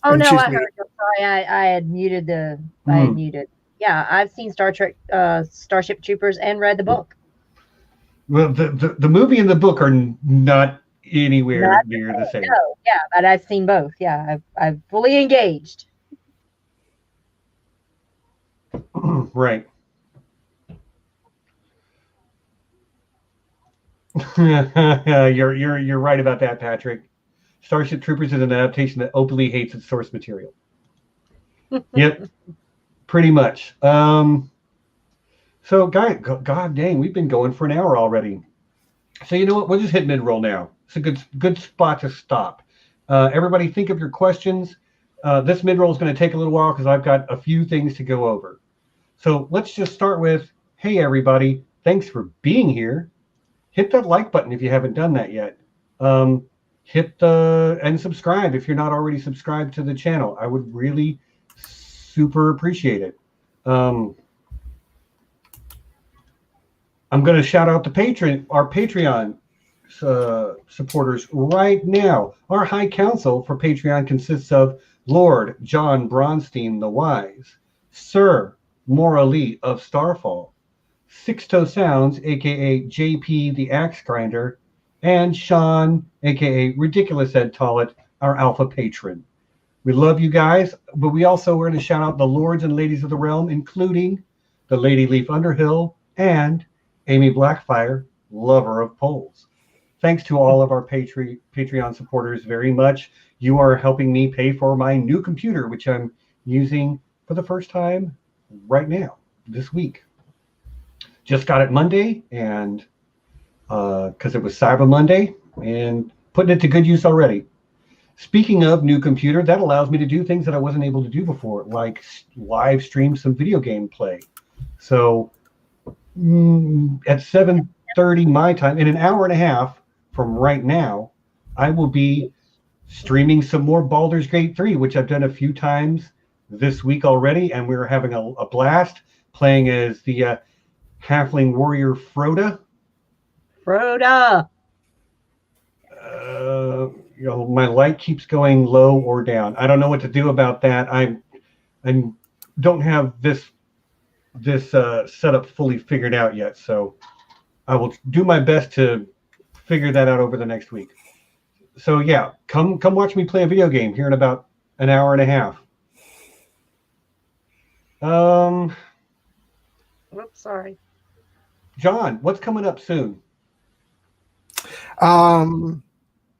Oh And no, she's I heard. I'm sorry, I had muted the. I had muted. Yeah, I've seen Starship Troopers, and read the book. Well, the movie and the book are not anywhere near the same. No, yeah, but I've seen both. Yeah, I've fully engaged. Right. You're right about that, Patrick. Starship Troopers is an adaptation that openly hates its source material. Yep, pretty much. So, God dang, we've been going for an hour already. So you know what? We'll just hit mid-roll now. It's a good spot to stop. Everybody, think of your questions. This mid-roll is going to take a little while because I've got a few things to go over. So let's just start with, hey, everybody, thanks for being here. Hit that like button if you haven't done that yet. Hit and subscribe if you're not already subscribed to the channel. I would really super appreciate it. I'm going to shout out our Patreon supporters right now. Our High Council for Patreon consists of Lord John Bronsteen the Wise, Sir Maura Lee of Starfall, Sixto Sounds, a.k.a. JP the Axe Grinder, and Sean, a.k.a. Ridiculous Ed Tollett, our alpha patron. We love you guys, but we also want to shout out the lords and ladies of the realm, including the Lady Leaf Underhill and Aemy Blackfyre, lover of poles. Thanks to all of our Patreon supporters very much. You are helping me pay for my new computer, which I'm using for the first time right now, this week. Just got it Monday, and because it was Cyber Monday, and putting it to good use already. Speaking of new computer, that allows me to do things that I wasn't able to do before, like live stream some video game play. So at 7:30 my time, in an hour and a half from right now, I will be streaming some more Baldur's Gate 3, which I've done a few times this week already, and we're having a blast playing as the halfling warrior Froda. My light keeps going low or down. I don't know what to do about that. I don't have this setup fully figured out yet, so I will do my best to figure that out over the next week. So yeah, come watch me play a video game here in about an hour and a half. Oops, sorry. John, what's coming up soon?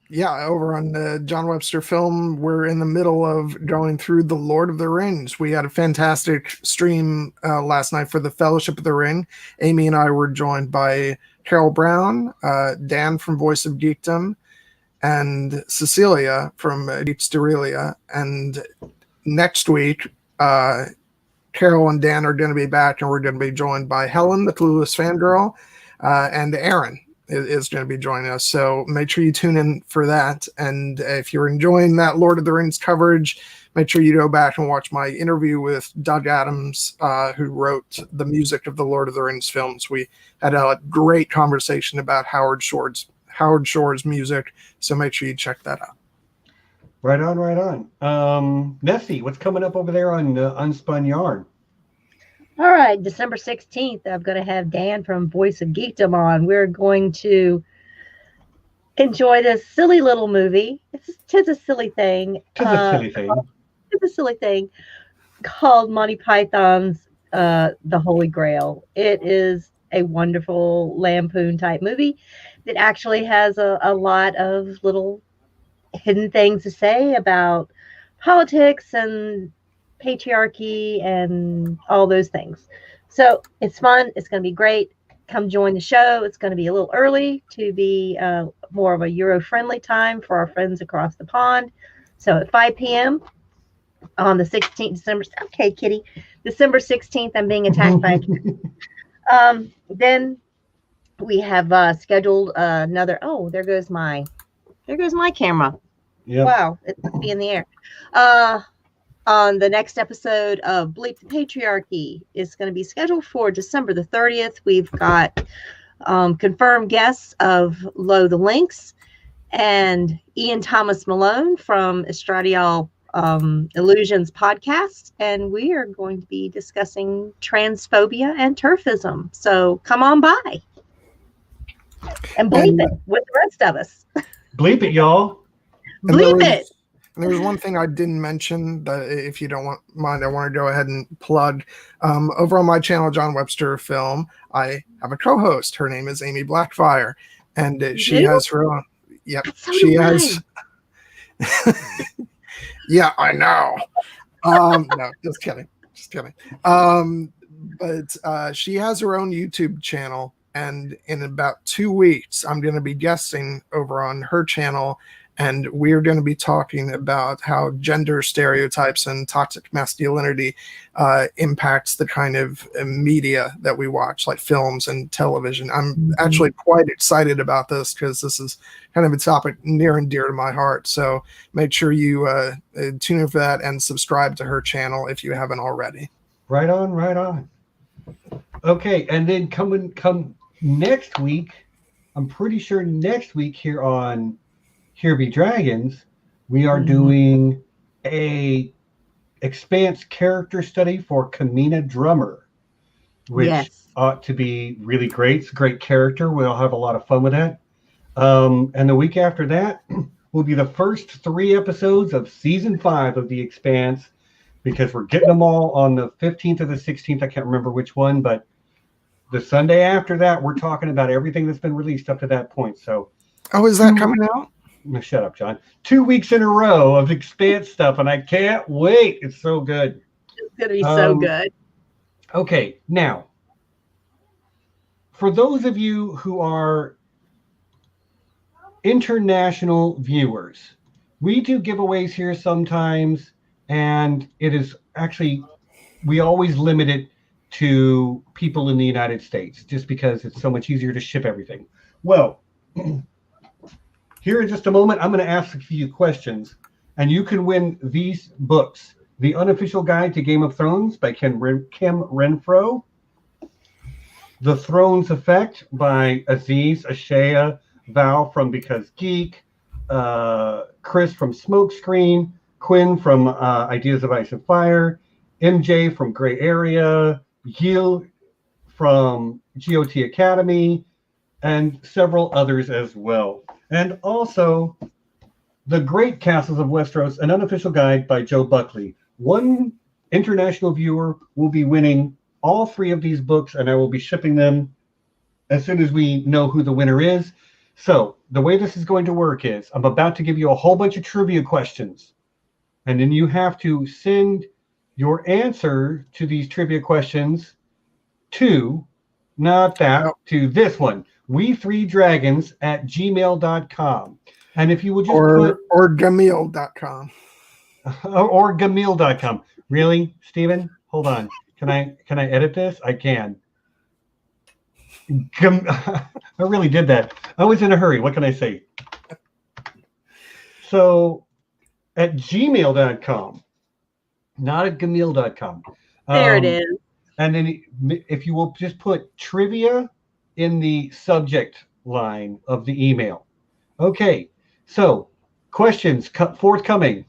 Yeah, over on the John Webster film, we're in the middle of going through The Lord of the Rings. We had a fantastic stream last night for the Fellowship of the Ring. Aemy and I were joined by Carol Brown, Dan from Voice of Geekdom, and Cecilia from Deeps Derelia. And next week, Carol and Dan are going to be back, and we're going to be joined by Helen, the Clueless Fangirl, and Aaron is going to be joining us. So make sure you tune in for that. And if you're enjoying that Lord of the Rings coverage, make sure you go back and watch my interview with Doug Adams, who wrote the music of the Lord of the Rings films. We had a great conversation about Howard Shore's music. So make sure you check that out. Right on. Nessie, what's coming up over there on Unspun Yarn? All right, December 16th, I'm going to have Dan from Voice of Geekdom on. We're going to enjoy this silly little movie. It's a silly thing. It's a silly thing called Monty Python's The Holy Grail. It is a wonderful lampoon type movie that actually has a lot of little hidden things to say about politics and patriarchy and all those things. So it's fun. It's going to be great. Come join the show. It's going to be a little early to be more of a Euro-friendly time for our friends across the pond. So at 5 p.m. on the 16th December. Okay, Kitty. December 16th, I'm being attacked by a cat. Then we have scheduled another. Oh, there goes my camera. Yep. Wow, it must be in the air. On the next episode of Bleep the Patriarchy is going to be scheduled for December the 30th. We've got confirmed guests of Low the Lynx and Ian Thomas Malone from Estradiol Illusions podcast, and we are going to be discussing transphobia and turfism. So come on by and bleep it with the rest of us. Bleep it, y'all. Bleep it. And there was one thing I didn't mention that, if you don't mind, I want to go ahead and plug. Over on my channel, John Webster Film, I have a co-host. Her name is Aemy Blackfyre, and she has her own. Yep, So she do has. Yeah, I know. No, just kidding. But she has her own YouTube channel, and in about 2 weeks, I'm going to be guesting over on her channel. And we're going to be talking about how gender stereotypes and toxic masculinity impacts the kind of media that we watch, like films and television. I'm actually quite excited about this because this is kind of a topic near and dear to my heart. So make sure you tune in for that and subscribe to her channel if you haven't already. Right on, right on. Okay, and then come next week, I'm pretty sure next week here on Here Be Dragons, we are doing a Expanse character study for Kamina Drummer, which ought to be really great. It's a great character. We'll have a lot of fun with that. And the week after that will be the first 3 episodes of season 5 of The Expanse, because we're getting them all on the 15th or the 16th. I can't remember which one, but the Sunday after that, we're talking about everything that's been released up to that point. So, oh, is that coming out? Shut up, John. 2 weeks in a row of Expanse stuff, and I can't wait. It's so good. It's going to be so good. Okay, now, for those of you who are international viewers, we do giveaways here sometimes, and it is actually, we always limit it to people in the United States, just because it's so much easier to ship everything. Well, here in just a moment, I'm going to ask a few questions, and you can win these books: The Unofficial Guide to Game of Thrones by Kim Renfro, The Thrones Effect by Aziz Ashaya Val from Because Geek, Chris from Smokescreen, Quinn from Ideas of Ice and Fire, MJ from Gray Area, Gil from GOT Academy, and several others as well. And also, The Great Castles of Westeros, an unofficial guide by Joe Buckley. One international viewer will be winning all 3 of these books, and I will be shipping them as soon as we know who the winner is. So the way this is going to work is I'm about to give you a whole bunch of trivia questions, and then you have to send your answer to these trivia questions to, to this one, we3dragons@gmail.com. And if you would just or Gamil.com. or Gamil.com. Really, Stephen? Hold on. Can I edit this? I can. I really did that. I was in a hurry. What can I say? So at gmail.com, not at Gamil.com. There it is. And then if you will just put trivia in the subject line of the email. Okay, so questions forthcoming.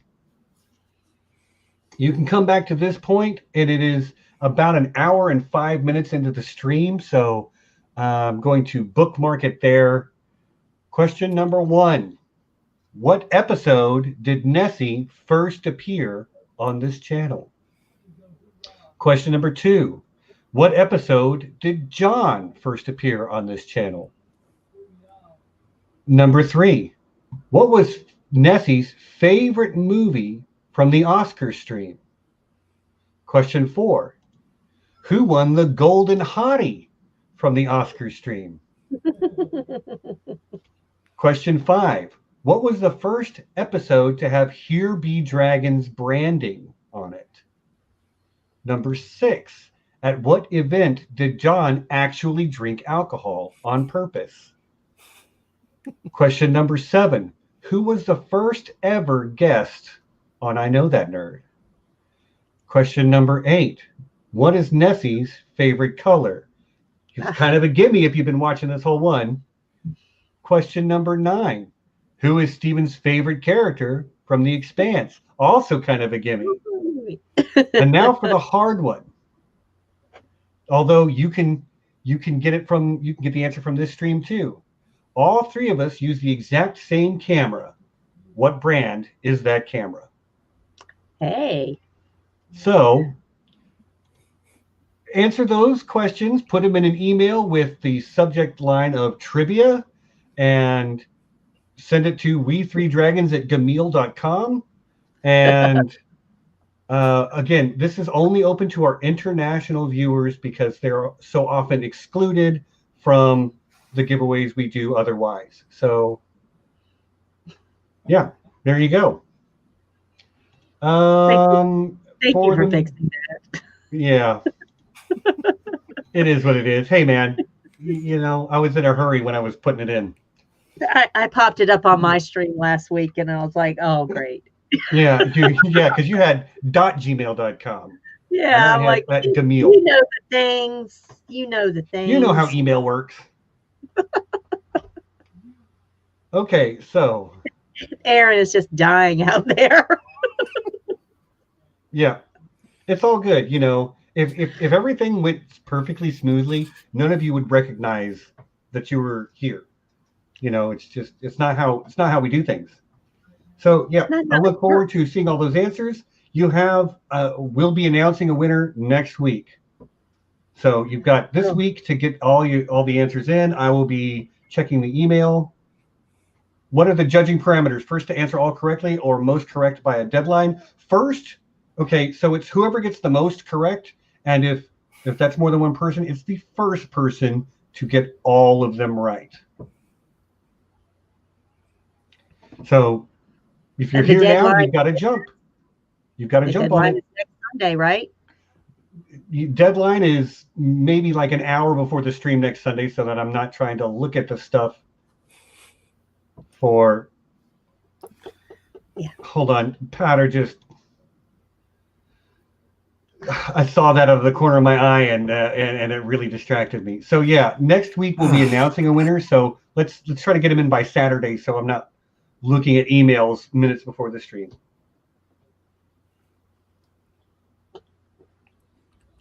You can come back to this point, and it is about an hour and 5 minutes into the stream, so I'm going to bookmark it there. Question number 1. What episode did Nessie first appear on this channel? Question number 2. What episode did John first appear on this channel? Number 3. What was Nessie's favorite movie from the Oscar stream? Question 4. Who won the Golden Hottie from the Oscar stream? Question 5. What was the first episode to have Here Be Dragons branding on it? Number 6. At what event did John actually drink alcohol on purpose? Question number 7. Who was the first ever guest on I Know That Nerd? Question number 8. What is Nessie's favorite color? It's kind of a gimme if you've been watching this whole one. Question number 9. Who is Steven's favorite character from The Expanse? Also kind of a gimme. And now for the hard one. Although you can get the answer from this stream too. All three of us use the exact same camera. What brand is that camera? Hey. So answer those questions, put them in an email with the subject line of trivia, and send it to we3dragons@gmail.com. And again, this is only open to our international viewers because they're so often excluded from the giveaways we do otherwise. So yeah, there you go. Thank you for fixing that. Yeah. It is what it is. Hey man, I was in a hurry when I was putting it in. I popped it up on my stream last week and I was like, oh great. Yeah, because you had .gmail.com. Yeah, I'm like, Gamil. You know the things. You know how email works. Okay, so Aaron is just dying out there. Yeah, it's all good. If everything went perfectly smoothly, none of you would recognize that you were here. It's not how we do things. So yeah, I look forward to seeing all those answers. We'll be announcing a winner next week. So you've got this week to get all the answers in. I will be checking the email. What are the judging parameters? First to answer all correctly or most correct by a deadline? First, okay, so it's whoever gets the most correct. And if that's more than one person, it's the first person to get all of them right. So if you're here now, you've got to jump. You've got to jump on it. Is next Sunday, right? Deadline is maybe like an hour before the stream next Sunday, so that I'm not trying to look at the stuff for. Yeah. Hold on, Peadar I saw that out of the corner of my eye, and it really distracted me. So yeah, next week we'll be announcing a winner. So let's try to get him in by Saturday, so I'm not looking at emails minutes before the stream.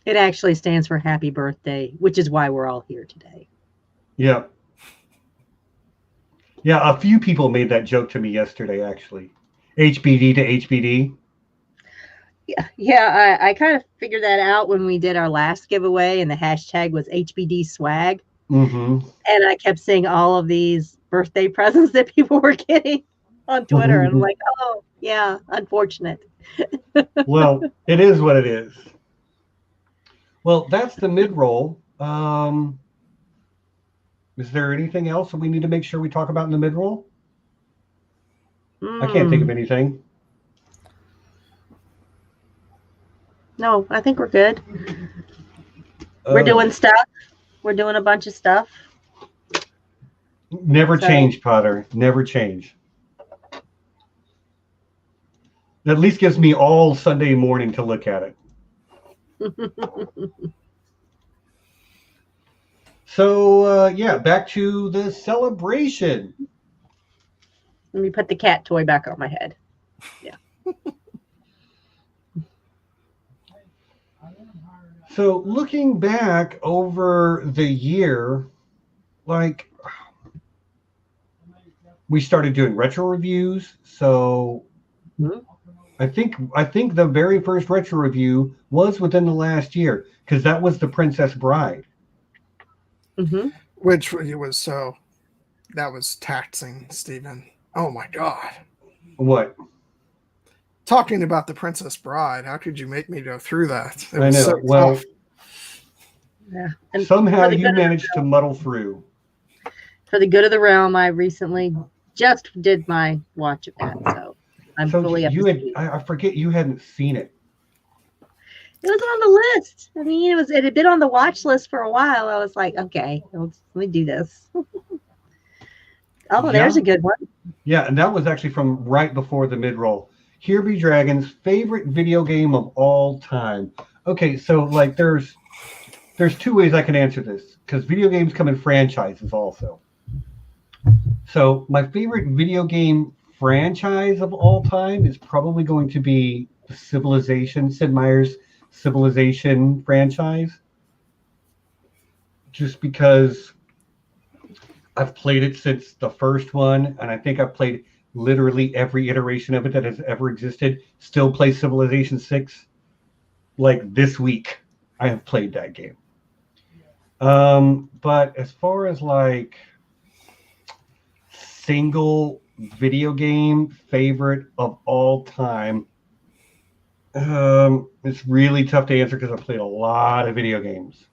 It actually stands for happy birthday, which is why we're all here today. Yeah. Yeah, a few people made that joke to me yesterday, actually. HBD to HBD. Yeah, I kind of figured that out when we did our last giveaway, and the hashtag was HBD swag. Mm-hmm. And I kept seeing all of these birthday presents that people were getting on Twitter. And I'm like, oh, yeah, unfortunate. Well, it is what it is. Well, that's the mid-roll. Is there anything else that we need to make sure we talk about in the mid-roll? I can't think of anything. No, I think we're good. We're doing stuff. We're doing a bunch of stuff. Never change, Peadar. Never change. At least gives me all Sunday morning to look at it. So, yeah, back to the celebration. Let me put the cat toy back on my head. Yeah. So looking back over the year, like we started doing retro reviews. So I think the very first retro review was within the last year, because that was The Princess Bride. Mm-hmm. Which it was that was taxing, Stephen. Oh my God. What? Talking about The Princess Bride, how could you make me go through that? It I was know. so Well, tough. Yeah. And somehow for the you good of the managed to muddle through. For the good of the realm, I recently just did my watch of that, so I'm So fully up to you had, speed. I forget you hadn't seen it. It was on the list. I mean, it had been on the watch list for a while. I was like, okay, let me do this. Oh, there's a good one. Yeah, and that was actually from right before the mid-roll. Here Be Dragons' favorite video game of all time. Okay, so like there's two ways I can answer this, because video games come in franchises also. So my favorite video game franchise of all time is probably going to be the Sid Meier's Civilization franchise. Just because I've played it since the first one, and I think I've played literally every iteration of it that has ever existed. Still play Civilization 6. Like this week, I have played that game. But as far as like single video game favorite of all time, it's really tough to answer because I've played a lot of video games.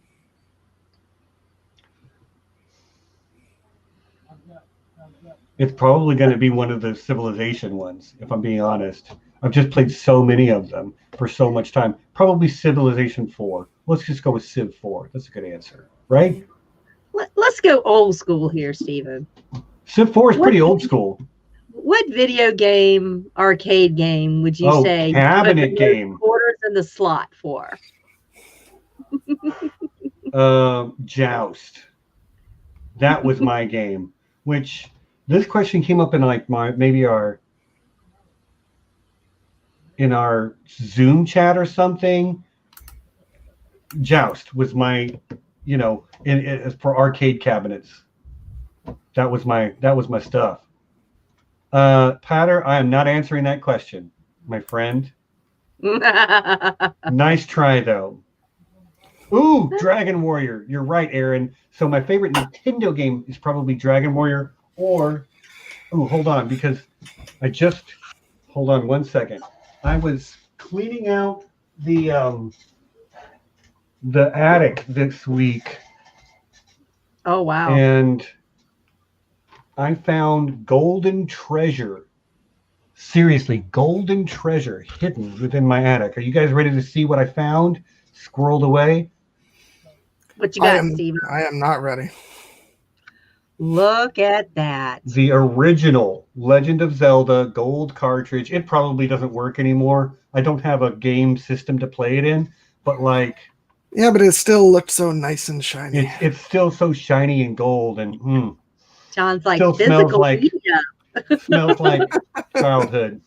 It's probably going to be one of the Civilization ones, if I'm being honest. I've just played so many of them for so much time. Probably Civilization 4. Let's just go with Civ 4. That's a good answer, right? Let's go old school here, Stephen. Civ 4 is pretty old school. What video game, arcade game would you say cabinet you put the game quarters in the slot for? Joust. That was my game. Which this question came up in like in our Zoom chat or something. Joust was my, as for arcade cabinets. That was my stuff. Patter, I am not answering that question, my friend. Nice try, though. Ooh, Dragon Warrior. You're right, Aaron. So my favorite Nintendo game is probably Dragon Warrior, or... Ooh, hold on, because hold on one second. I was cleaning out the attic this week. Oh, wow. And I found golden treasure. Seriously, golden treasure hidden within my attic. Are you guys ready to see what I found squirreled away? What you got, Steven? I am not ready. Look at that. The original Legend of Zelda gold cartridge. It probably doesn't work anymore. I don't have a game system to play it in, but like... Yeah, but it still looked so nice and shiny. It's still so shiny and gold, and John's like, still physical media. Smells like childhood.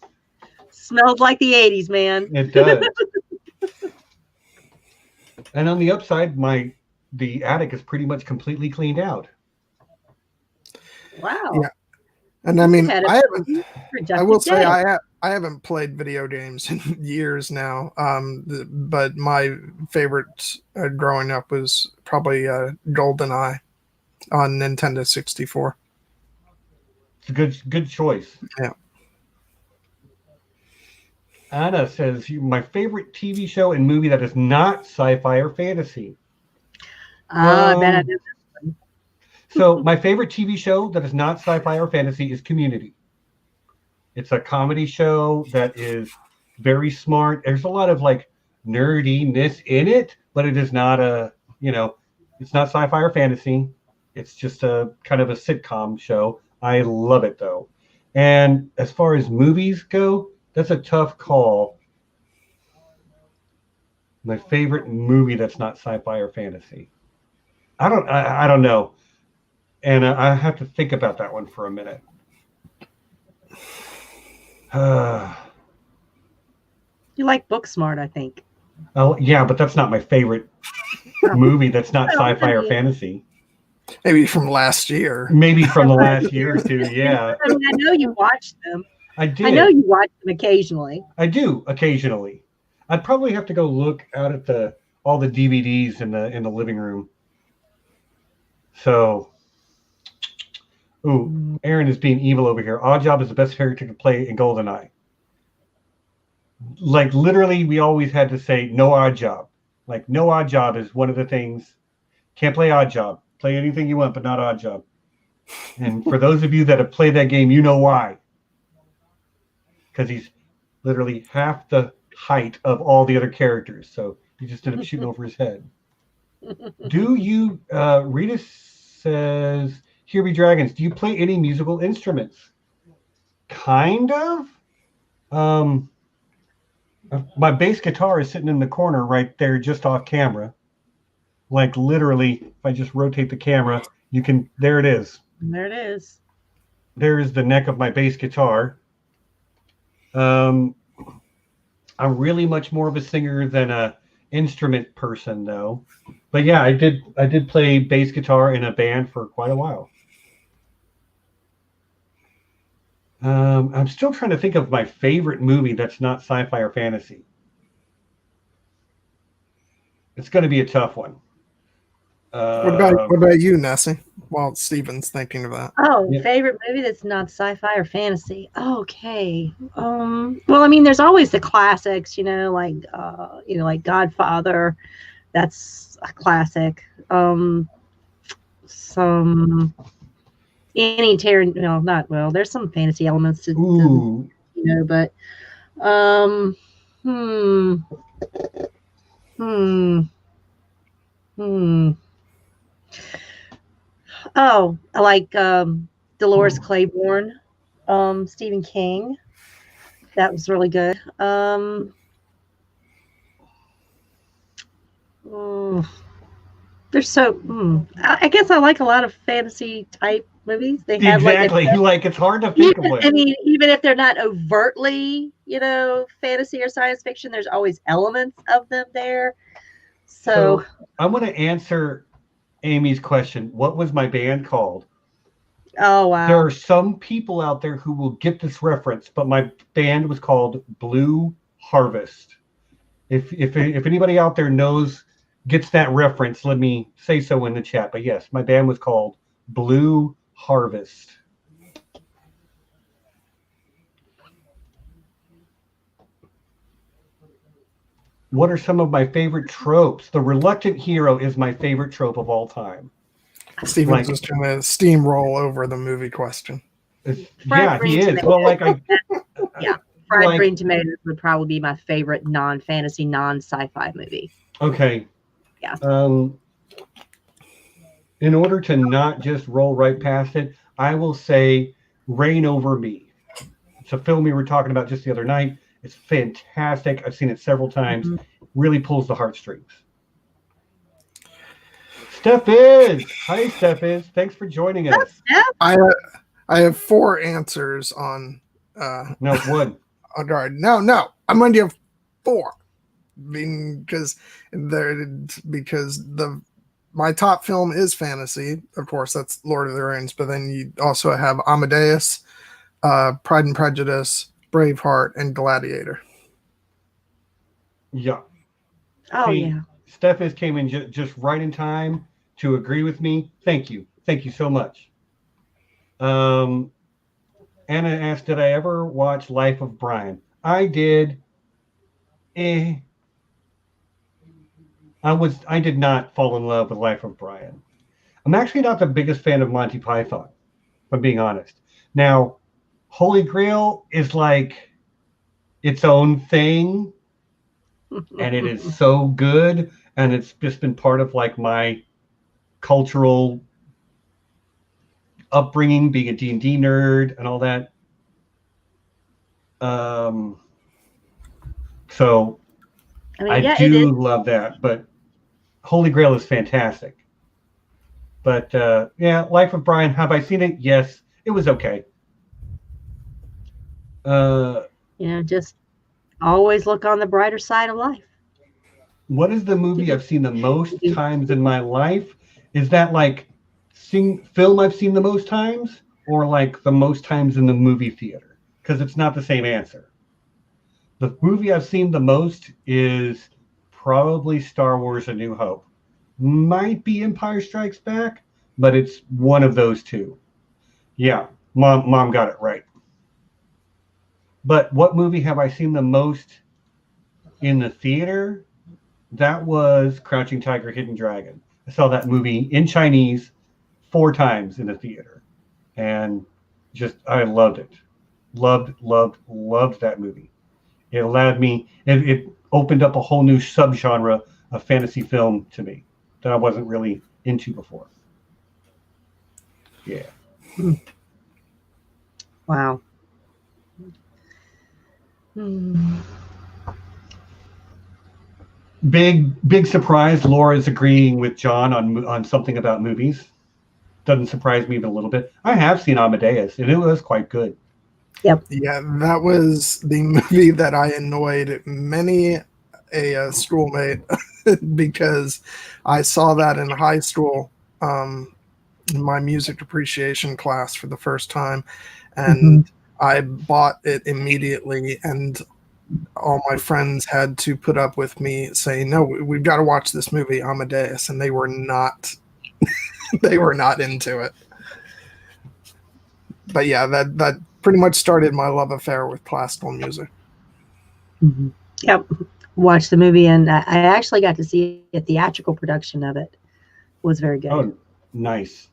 Smells like the 80s, man. It does. And on the upside, the attic is pretty much completely cleaned out. Wow. Yeah. And I mean, I will say I haven't played video games in years now. But my favorite growing up was probably GoldenEye on Nintendo 64. It's a good choice. Yeah. Anna says, my favorite TV show and movie that is not sci-fi or fantasy. I bet I did. So my favorite TV show that is not sci-fi or fantasy is Community. It's a comedy show that is very smart. There's a lot of like nerdiness in it, but it is not it's not sci-fi or fantasy. It's just a kind of a sitcom show. I love it though. And as far as movies go, that's a tough call. My favorite movie that's not sci-fi or fantasy. I don't know. And I have to think about that one for a minute. You like Booksmart, I think. Oh, yeah, but that's not my favorite movie that's not sci-fi or fantasy. Maybe from last year. Maybe from the last year or two, yeah. I mean, I know you watched them. I did. I know you watch them occasionally. I do, occasionally. I'd probably have to go look out at all the DVDs in the living room. So... Ooh, Aaron is being evil over here. Oddjob is the best character to play in GoldenEye. Like, literally, we always had to say no Oddjob. Like, no Oddjob is one of the things. Can't play Oddjob. Play anything you want, but not Oddjob. And for those of you that have played that game, you know why. Because he's literally half the height of all the other characters. So you just end up shooting over his head. Do you, Rita says, Here Be Dragons, do you play any musical instruments? Kind of. My bass guitar is sitting in the corner right there, just off camera. Like, literally, if I just rotate the camera, you can, there it is. There it is. There is the neck of my bass guitar. I'm really much more of a singer than a instrument person, though. But yeah, I did play bass guitar in a band for quite a while. I'm still trying to think of my favorite movie that's not sci-fi or fantasy. It's going to be a tough one. What about you, Nessie? While Steven's thinking of that. Oh, yeah. Favorite movie that's not sci-fi or fantasy. Okay. Well, I mean, there's always the classics, like Godfather. That's a classic. Any Tarantino, there's some fantasy elements to but Oh, I like Dolores Claiborne, Stephen King. That was really good. There's I guess I like a lot of fantasy type movies. They have it's hard to think of one. I mean, even if they're not overtly, fantasy or science fiction, there's always elements of them there. So I want to answer Amy's question. What was my band called? Oh, wow. There are some people out there who will get this reference, but my band was called Blue Harvest. If anybody out there gets that reference, let me say so in the chat. But yes, my band was called Blue Harvest. What are some of my favorite tropes? The reluctant hero is my favorite trope of all time. Steven's just trying to steamroll over the movie question. Yeah, he is. Well, Fried Green Tomatoes would probably be my favorite non-fantasy, non-sci-fi movie. Okay. Yeah. In order to not just roll right past it, I will say Reign Over Me. It's a film we were talking about just the other night. It's fantastic. I've seen it several times. Mm-hmm. Really pulls the heartstrings. Steph is. Hi, Steph is. Thanks for joining us. I have 4 answers on. No, one. On guard. No. I'm going to give 4. Because my top film is fantasy. Of course, that's Lord of the Rings. But then you also have Amadeus, Pride and Prejudice, Braveheart, and Gladiator. Yeah. Oh, yeah. Steph came in just right in time to agree with me. Thank you. Thank you so much. Anna asked, did I ever watch Life of Brian? I did. I did not fall in love with Life of Brian. I'm actually not the biggest fan of Monty Python, if I'm being honest. Now, Holy Grail is like its own thing, and it is so good, and it's just been part of like my cultural upbringing, being a D&D nerd and all that. So I do love that, but Holy Grail is fantastic. But Life of Brian, have I seen it? Yes, it was okay. Just always look on the brighter side of life. What is the movie I've seen the most times in my life? Is that like film I've seen the most times, or like the most times in the movie theater? Because it's not the same answer. The movie I've seen the most is probably Star Wars: A New Hope. Might be Empire Strikes Back, but it's one of those two. Yeah, Mom got it right. But what movie have I seen the most in the theater? That was Crouching Tiger, Hidden Dragon. I saw that movie in Chinese 4 times in the theater. And just, I loved it. Loved that movie. It allowed me, it opened up a whole new subgenre of fantasy film to me that I wasn't really into before. Yeah. Wow. Big surprise. Laura's agreeing with John on something about movies. Doesn't surprise me even a little bit. I have seen Amadeus, and it was quite good. Yep. Yeah, that was the movie that I annoyed many a schoolmate because I saw that in high school in my music appreciation class for the first time, and I bought it immediately, and all my friends had to put up with me saying, "No, we've got to watch this movie, Amadeus," and they were not they were not into it. But yeah, that pretty much started my love affair with classical music. Yep. Watched the movie, and I actually got to see a theatrical production of it. It was very good. Oh, nice.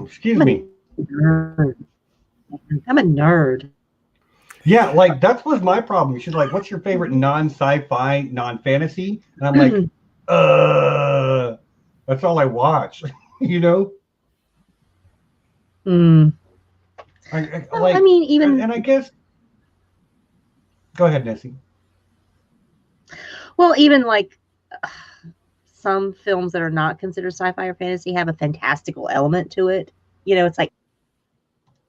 Excuse me. I'm a nerd. Yeah, like that was my problem. She's like, "What's your favorite non-sci-fi, non-fantasy?" And I'm like, that's all I watch." You know. I mean, even and I guess. Go ahead, Nessie. Well, even like some films that are not considered sci-fi or fantasy have a fantastical element to it. You know, it's like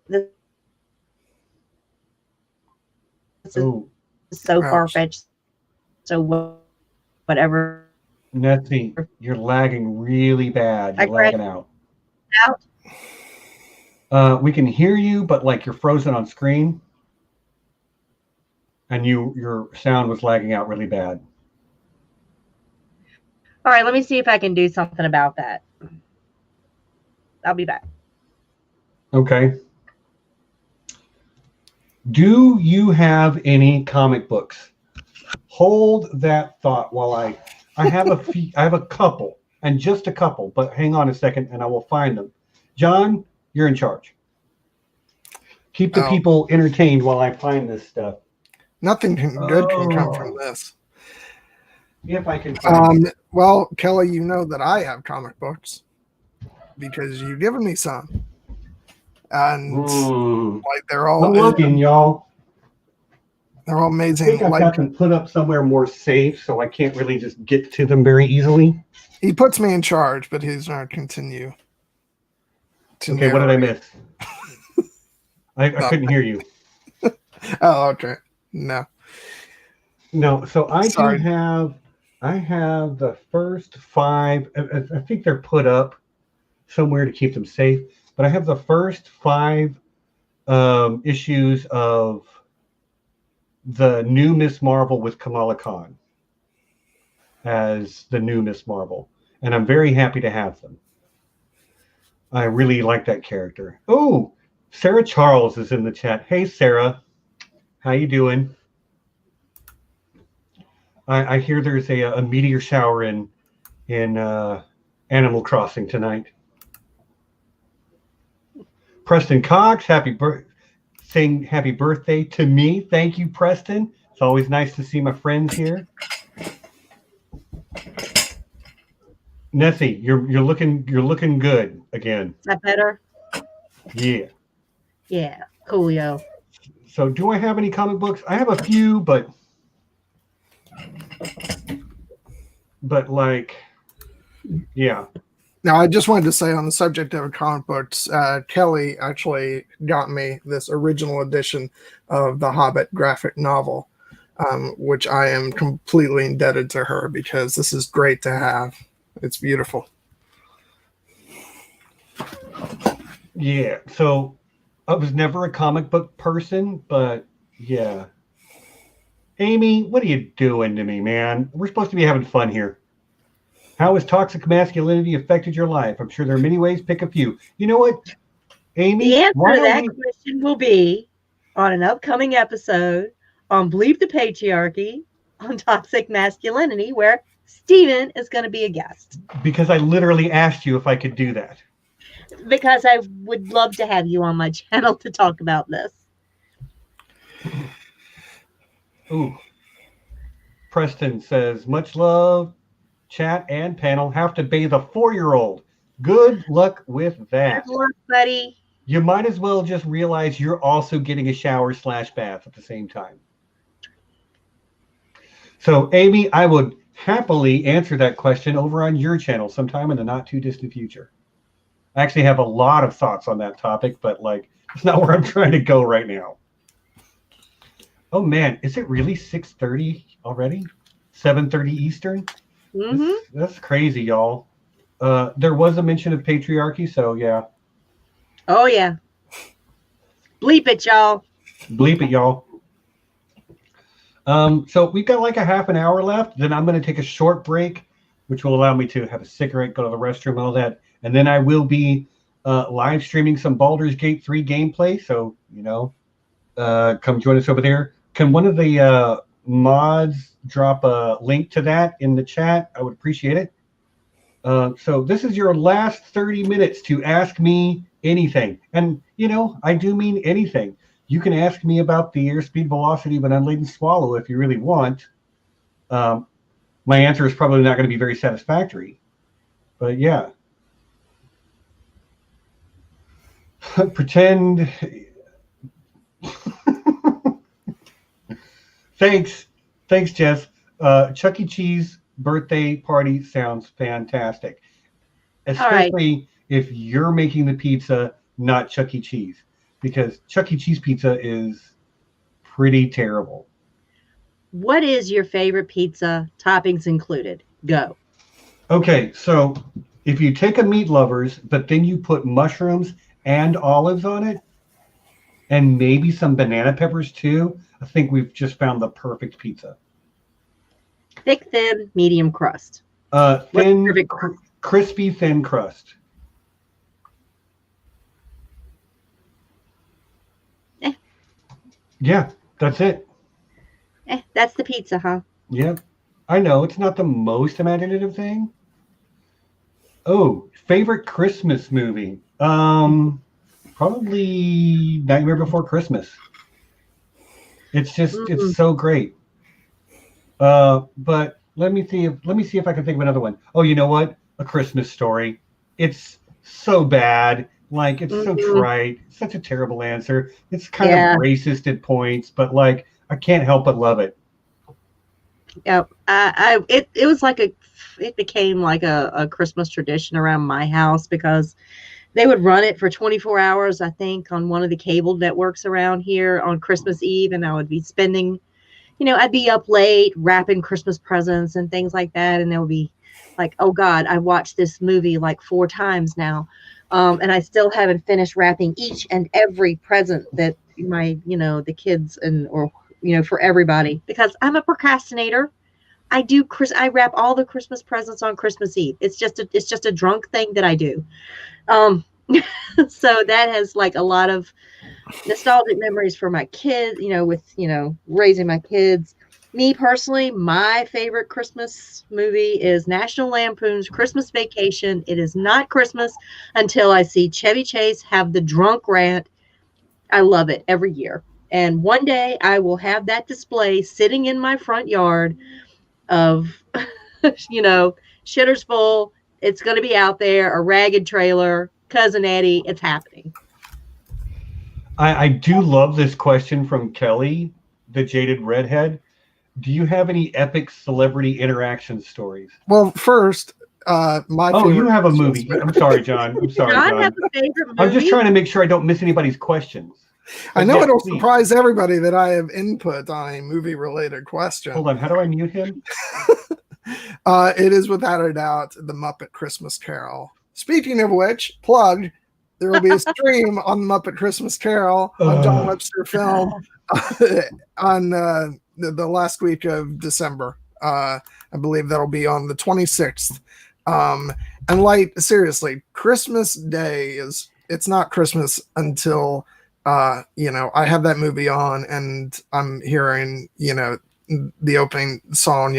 this is so far-fetched. So whatever. Nessie, you're lagging really bad. You're lagging out. We can hear you, but like you're frozen on screen. And your sound was lagging out really bad. All right, let me see if I can do something about that. I'll be back. Okay. Do you have any comic books? Hold that thought while I have I have a couple, and just a couple, but hang on a second and I will find them. John, you're in charge. Keep the people entertained while I find this stuff. Nothing good can come from this. If I can find it. Well, Kelly, you know that I have comic books because you've given me some. And like they're all I'm looking, y'all. They're all I amazing. think I've got them put up somewhere more safe so I can't really just get to them very easily. He puts me in charge, but he's not continue. Okay, what did I miss? I couldn't hear you. Oh, okay. No, so I have the first 5. I think they're put up somewhere to keep them safe, but I have the first 5 issues of the new Miss Marvel with Kamala Khan as the new Miss Marvel, and I'm very happy to have them. I really like that character. Oh, Sarah Charles is in the chat. Hey, Sarah. How you doing? I hear there's a meteor shower in Animal Crossing tonight. Preston Cox, saying happy birthday to me. Thank you, Preston. It's always nice to see my friends here. Nessie, you're looking good again. Is that better? Yeah. Yeah. Coolio. So do I have any comic books? I have a few, but like, yeah. Now, I just wanted to say on the subject of comic books, Kelly actually got me this original edition of the Hobbit graphic novel, which I am completely indebted to her because this is great to have. It's beautiful. Yeah, so I was never a comic book person, but yeah. Aemy, what are you doing to me, man? We're supposed to be having fun here. How has toxic masculinity affected your life? I'm sure there are many ways. Pick a few. You know what, Amy? The answer why to don't that we? question will be on an upcoming episode on Believe the Patriarchy on toxic masculinity, where Steven is going to be a guest. Because I literally asked you if I could do that. Because I would love to have you on my channel to talk about this. Ooh. Preston says, much love, chat and panel. Have to bathe a 4-year-old. Good luck with that. Good luck, buddy. You might as well just realize you're also getting a shower/bath at the same time. So, Amy, I would happily answer that question over on your channel sometime in the not too distant future. I actually have a lot of thoughts on that topic, but like, it's not where I'm trying to go right now. Oh man, is it really 6:30 already? 7:30 Eastern? Mm-hmm. That's crazy, y'all. There was a mention of patriarchy, so yeah. Oh, yeah. Bleep it, y'all. Bleep it, y'all. So we've got like a half an hour left. Then I'm going to take a short break, which will allow me to have a cigarette, go to the restroom, all that. And then I will be live streaming some Baldur's Gate 3 gameplay. So, come join us over there. Can one of the mods drop a link to that in the chat? I would appreciate it. So this is your last 30 minutes to ask me anything. And, I do mean anything. You can ask me about the airspeed velocity of an unladen swallow if you really want. My answer is probably not going to be very satisfactory. But yeah. Pretend. Thanks, Jess. Chuck E. Cheese birthday party sounds fantastic, especially if you're making the pizza, not Chuck E. Cheese, because Chuck E. Cheese pizza is pretty terrible. What is your favorite pizza, toppings included? Go. Okay, so if you take a meat lovers, but then you put mushrooms and olives on it, and maybe some banana peppers too, I think we've just found the perfect pizza. Thick, thin, medium crust. Thin, crispy, thin crust. Yeah, that's it. That's the pizza, huh? Yep. I know, it's not the most imaginative thing. Oh, favorite Christmas movie? Probably Nightmare Before Christmas. It's just, it's so great. But let me see if I can think of another one. Oh, you know what? A Christmas Story. It's so bad. Like, it's so trite. Such a terrible answer. It's kind of racist at points, but like, I can't help but love it. Yep. It was like it became like a Christmas tradition around my house because they would run it for 24 hours, I think, on one of the cable networks around here on Christmas Eve. And I would be spending, I'd be up late wrapping Christmas presents and things like that. And there would be like, oh God, I watched this movie like 4 times now. And I still haven't finished wrapping each and every present that my, the kids or for everybody, because I'm a procrastinator. I wrap all the Christmas presents on Christmas Eve. It's just a drunk thing that I do. So that has like a lot of nostalgic memories for my kids, with, raising my kids. Me personally, my favorite Christmas movie is National Lampoon's Christmas Vacation. It is not Christmas until I see Chevy Chase have the drunk rant. I love it every year. And one day I will have that display sitting in my front yard of, shitters full. It's going to be out there, a ragged trailer, Cousin Eddie. It's happening. I do love this question from Kelly, the jaded redhead. Do you have any epic celebrity interaction stories? Well, first, my favorite. You have a movie. I'm sorry, John. I'm sorry, I John. have a favorite movie. I'm just trying to make sure I don't miss anybody's questions. I know it'll please. surprise everybody that I have input on a movie-related question. Hold on. How do I mute him? It is without a doubt the Muppet Christmas Carol. Speaking of which, plug, there will be a stream on the Muppet Christmas Carol on John Webster Film on the last week of December. I believe that'll be on the 26th. And like seriously, Christmas Day it's not Christmas until I have that movie on and I'm hearing, the opening song,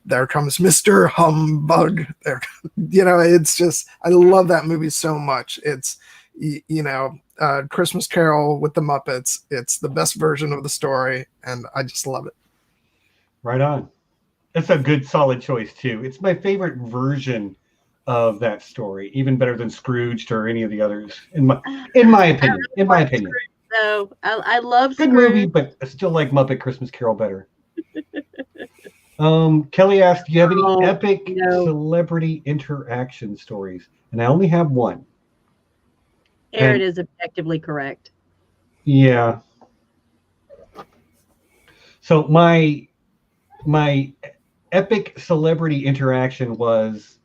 there comes Mr. Humbug. There, it's just I love that movie so much. It's Christmas Carol with the Muppets. It's the best version of the story, and I just love it. Right on. That's a good, solid choice too. It's my favorite version of that story, even better than Scrooged or any of the others, in my opinion. In my opinion. So I love Good Scrooge. movie, but I still like Muppet Christmas Carol better. Kelly asked, "Do you have any epic celebrity interaction stories?" And I only have one. Aaron is objectively correct. Yeah. So my epic celebrity interaction was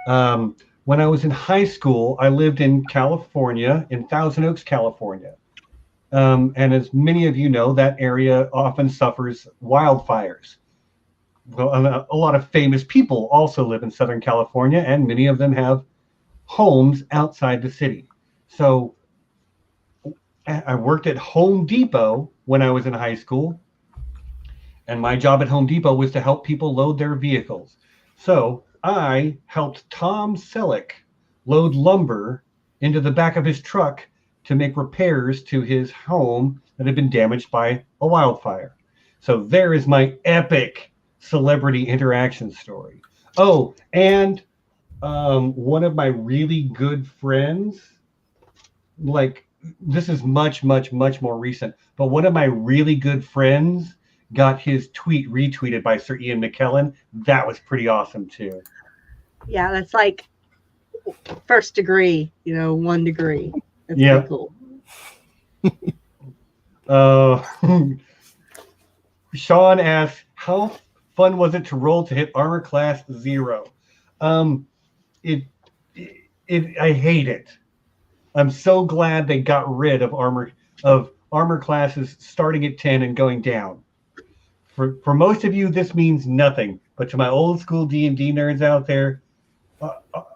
when I was in high school. I lived in California, in Thousand Oaks, California. And as many of you know, that area often suffers wildfires. Well, a lot of famous people also live in Southern California, and many of them have homes outside the city. So I worked at Home Depot when I was in high school. And my job at Home Depot was to help people load their vehicles. So I helped Tom Selleck load lumber into the back of his truck to make repairs to his home that had been damaged by a wildfire. So there is my epic celebrity interaction story. Oh, and one of my really good friends, like this is much, much, much more recent, but one of my really good friends got his tweet retweeted by Sir Ian McKellen. That was pretty awesome too. Yeah, that's like first degree, 1 degree. That's pretty cool. Sean asks, how fun was it to roll to hit armor class 0? I hate it. I'm so glad they got rid of armor classes starting at 10 and going down. For most of you, this means nothing. But to my old school D&D nerds out there,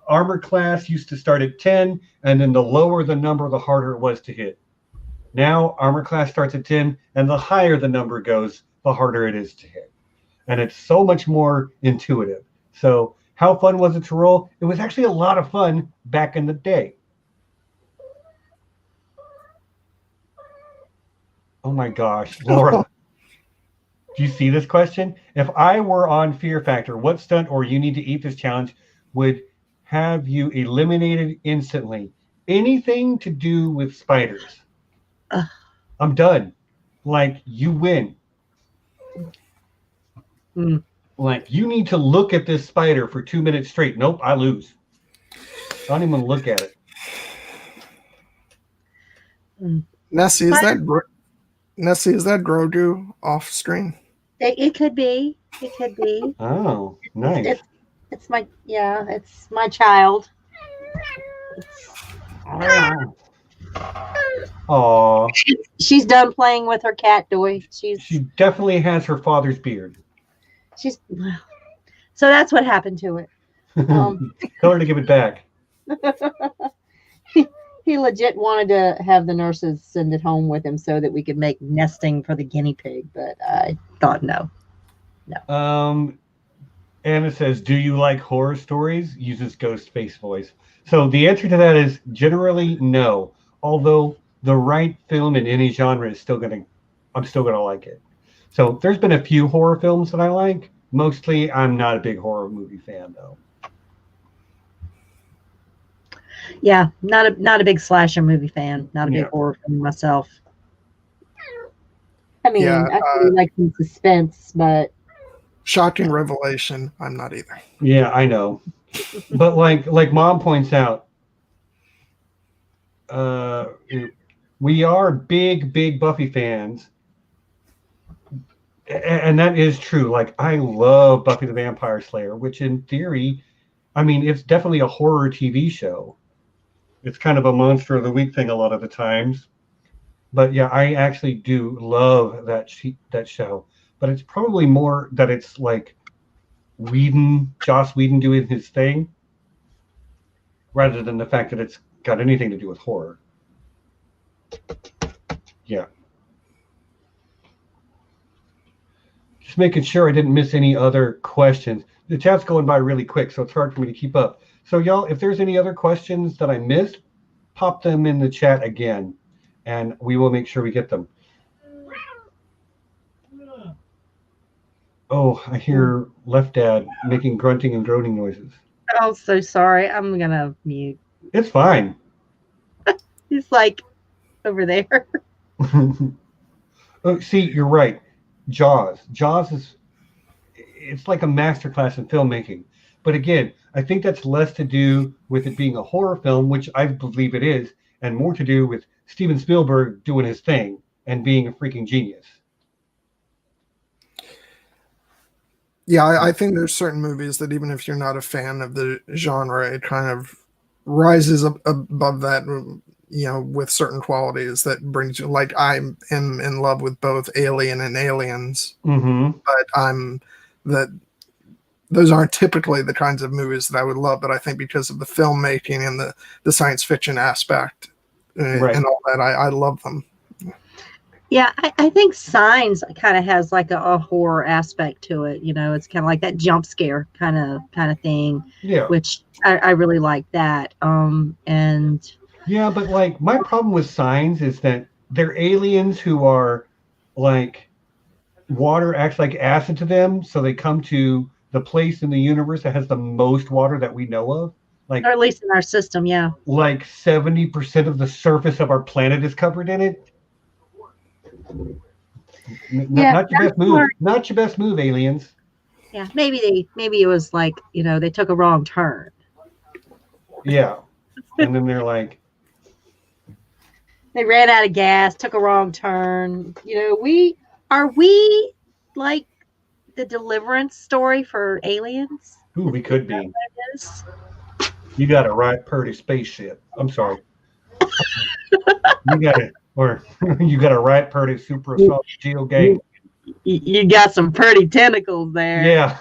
armor class used to start at 10, and then the lower the number, the harder it was to hit. Now, armor class starts at 10, and the higher the number goes, the harder it is to hit. And it's so much more intuitive. So how fun was it to roll? It was actually a lot of fun back in the day. Oh my gosh, Laura. Do you see this question? If I were on Fear Factor, what stunt or you need to eat this challenge would have you eliminated instantly? Anything to do with spiders. I'm done. Like, you win. Like, you need to look at this spider for 2 minutes straight. Nope, I lose. Don't even look at it. Nessie, is that Grogu off screen? It could be. It could be. Oh, nice. It's my child. Aw. She's done playing with her cat toy. She definitely has her father's beard. So that's what happened to it. Tell her to give it back. He legit wanted to have the nurses send it home with him so that we could make nesting for the guinea pig, but I thought no. Anna says, do you like horror stories? Uses ghost face voice. So the answer to that is generally no. Although the right film in any genre is I'm still gonna like it. So there's been a few horror films that I like. Mostly I'm not a big horror movie fan though. Yeah, not a big slasher movie fan. Not a big horror fan myself. I mean, I really like some suspense, but shocking revelation, I'm not either. Yeah, I know. But like Mom points out, we are big Buffy fans. And that is true. Like, I love Buffy the Vampire Slayer, which in theory, I mean, it's definitely a horror TV show. It's kind of a monster of the week thing a lot of the times. But yeah, I actually do love that show. But it's probably more that it's like Joss Whedon doing his thing. rather than the fact that it's got anything to do with horror. Yeah. Just making sure I didn't miss any other questions. The chat's going by really quick, so it's hard for me to keep up. So y'all, if there's any other questions that I missed, pop them in the chat again, and we will make sure we get them. Oh, I hear Left Dad making grunting and groaning noises. Oh, so sorry. I'm gonna mute. It's fine. He's like over there. Oh, see, you're right. Jaws. Jaws is, it's like a masterclass in filmmaking. But again, I think that's less to do with it being a horror film, which I believe it is, and more to do with Steven Spielberg doing his thing and being a freaking genius. Yeah, I think there's certain movies that even if you're not a fan of the genre, it kind of rises up above that, you know, with certain qualities that brings you, like I am in love with both Alien and Aliens, but those aren't typically the kinds of movies that I would love, but I think because of the filmmaking and the science fiction aspect and all that, I love them. Yeah, I think Signs kind of has like a horror aspect to it. You know, it's kind of like that jump scare kind of thing. Yeah. Which I really like that. And yeah, but like my problem with Signs is that they're aliens who are like water acts like acid to them, so they come to the place in the universe that has the most water that we know of. Like, or at least in our system, yeah. Like 70% of the surface of our planet is covered in it. Not your best move. Not your best move, aliens. Yeah, maybe it was like, you know, they took a wrong turn. Yeah, and then they're like, they ran out of gas, took a wrong turn. You know, we like the Deliverance story for aliens? Ooh, we could be. You got a right pretty spaceship. I'm sorry. You got it. Or you got a right pretty super assault geo gang. You got some pretty tentacles there. Yeah.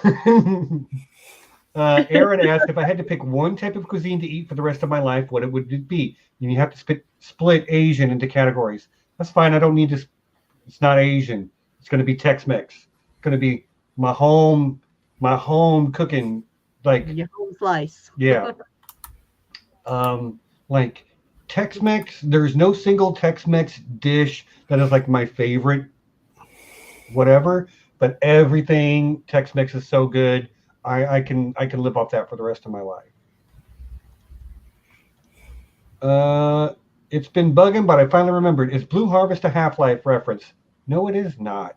Aaron asked if I had to pick one type of cuisine to eat for the rest of my life, what would it be? And you have to split Asian into categories. That's fine. I don't need to. It's not Asian. It's going to be Tex-Mex. It's going to be my home cooking, like your home slice. Yeah. Like Tex-Mex, there's no single Tex-Mex dish that is like my favorite whatever, but everything Tex-Mex is so good. I can live off that for the rest of my life. It's been bugging, but I finally remembered. Is Blue Harvest a Half-Life reference? No, it is not.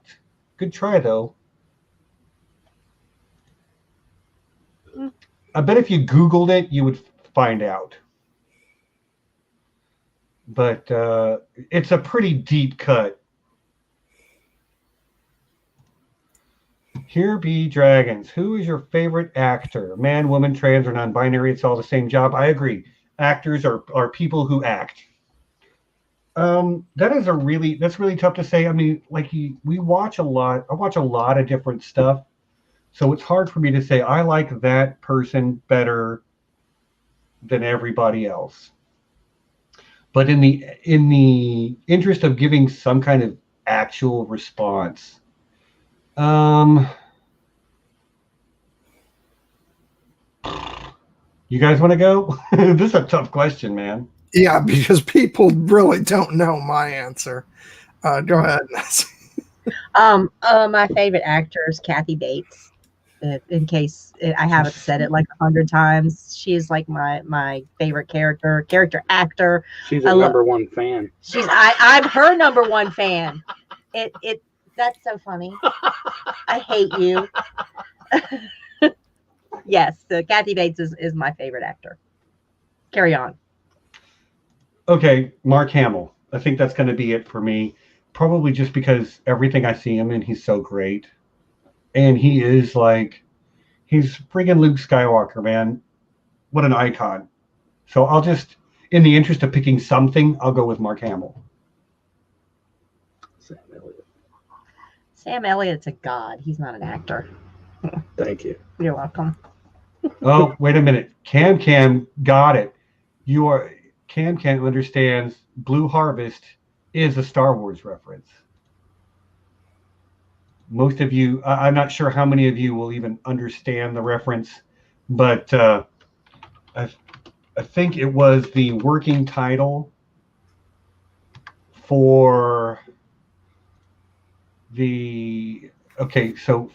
Good try though. I bet if you Googled it, you would find out. But it's a pretty deep cut. Here be dragons. Who is your favorite actor? Man, woman, trans, or non-binary? It's all the same job. I agree. Actors are people who act. That's really tough to say. I mean, like we watch a lot. I watch a lot of different stuff, so it's hard for me to say I like that person better than everybody else. But in the interest of giving some kind of actual response, you guys want to go? This is a tough question, man. Yeah, because people really don't know my answer. Go ahead, Nessie. My favorite actor is Kathy Bates. In case I haven't said it like 100 times, she is like my favorite character actor. She's a number one fan. I'm her number one fan. That's so funny. I hate you. Yes, Kathy Bates is my favorite actor. Carry on. Okay, Mark Hamill. I think that's going to be it for me. Probably just because everything I see him in, he's so great. And he is like, he's friggin' Luke Skywalker, man. What an icon. So I'll just, in the interest of picking something, I'll go with Mark Hamill. Sam Elliott's a god. He's not an actor. Thank you. You're welcome. Oh, wait a minute. Cam got it. Cam understands Blue Harvest is a Star Wars reference. Most of you, I'm not sure how many of you will even understand the reference, but I think it was the working title for so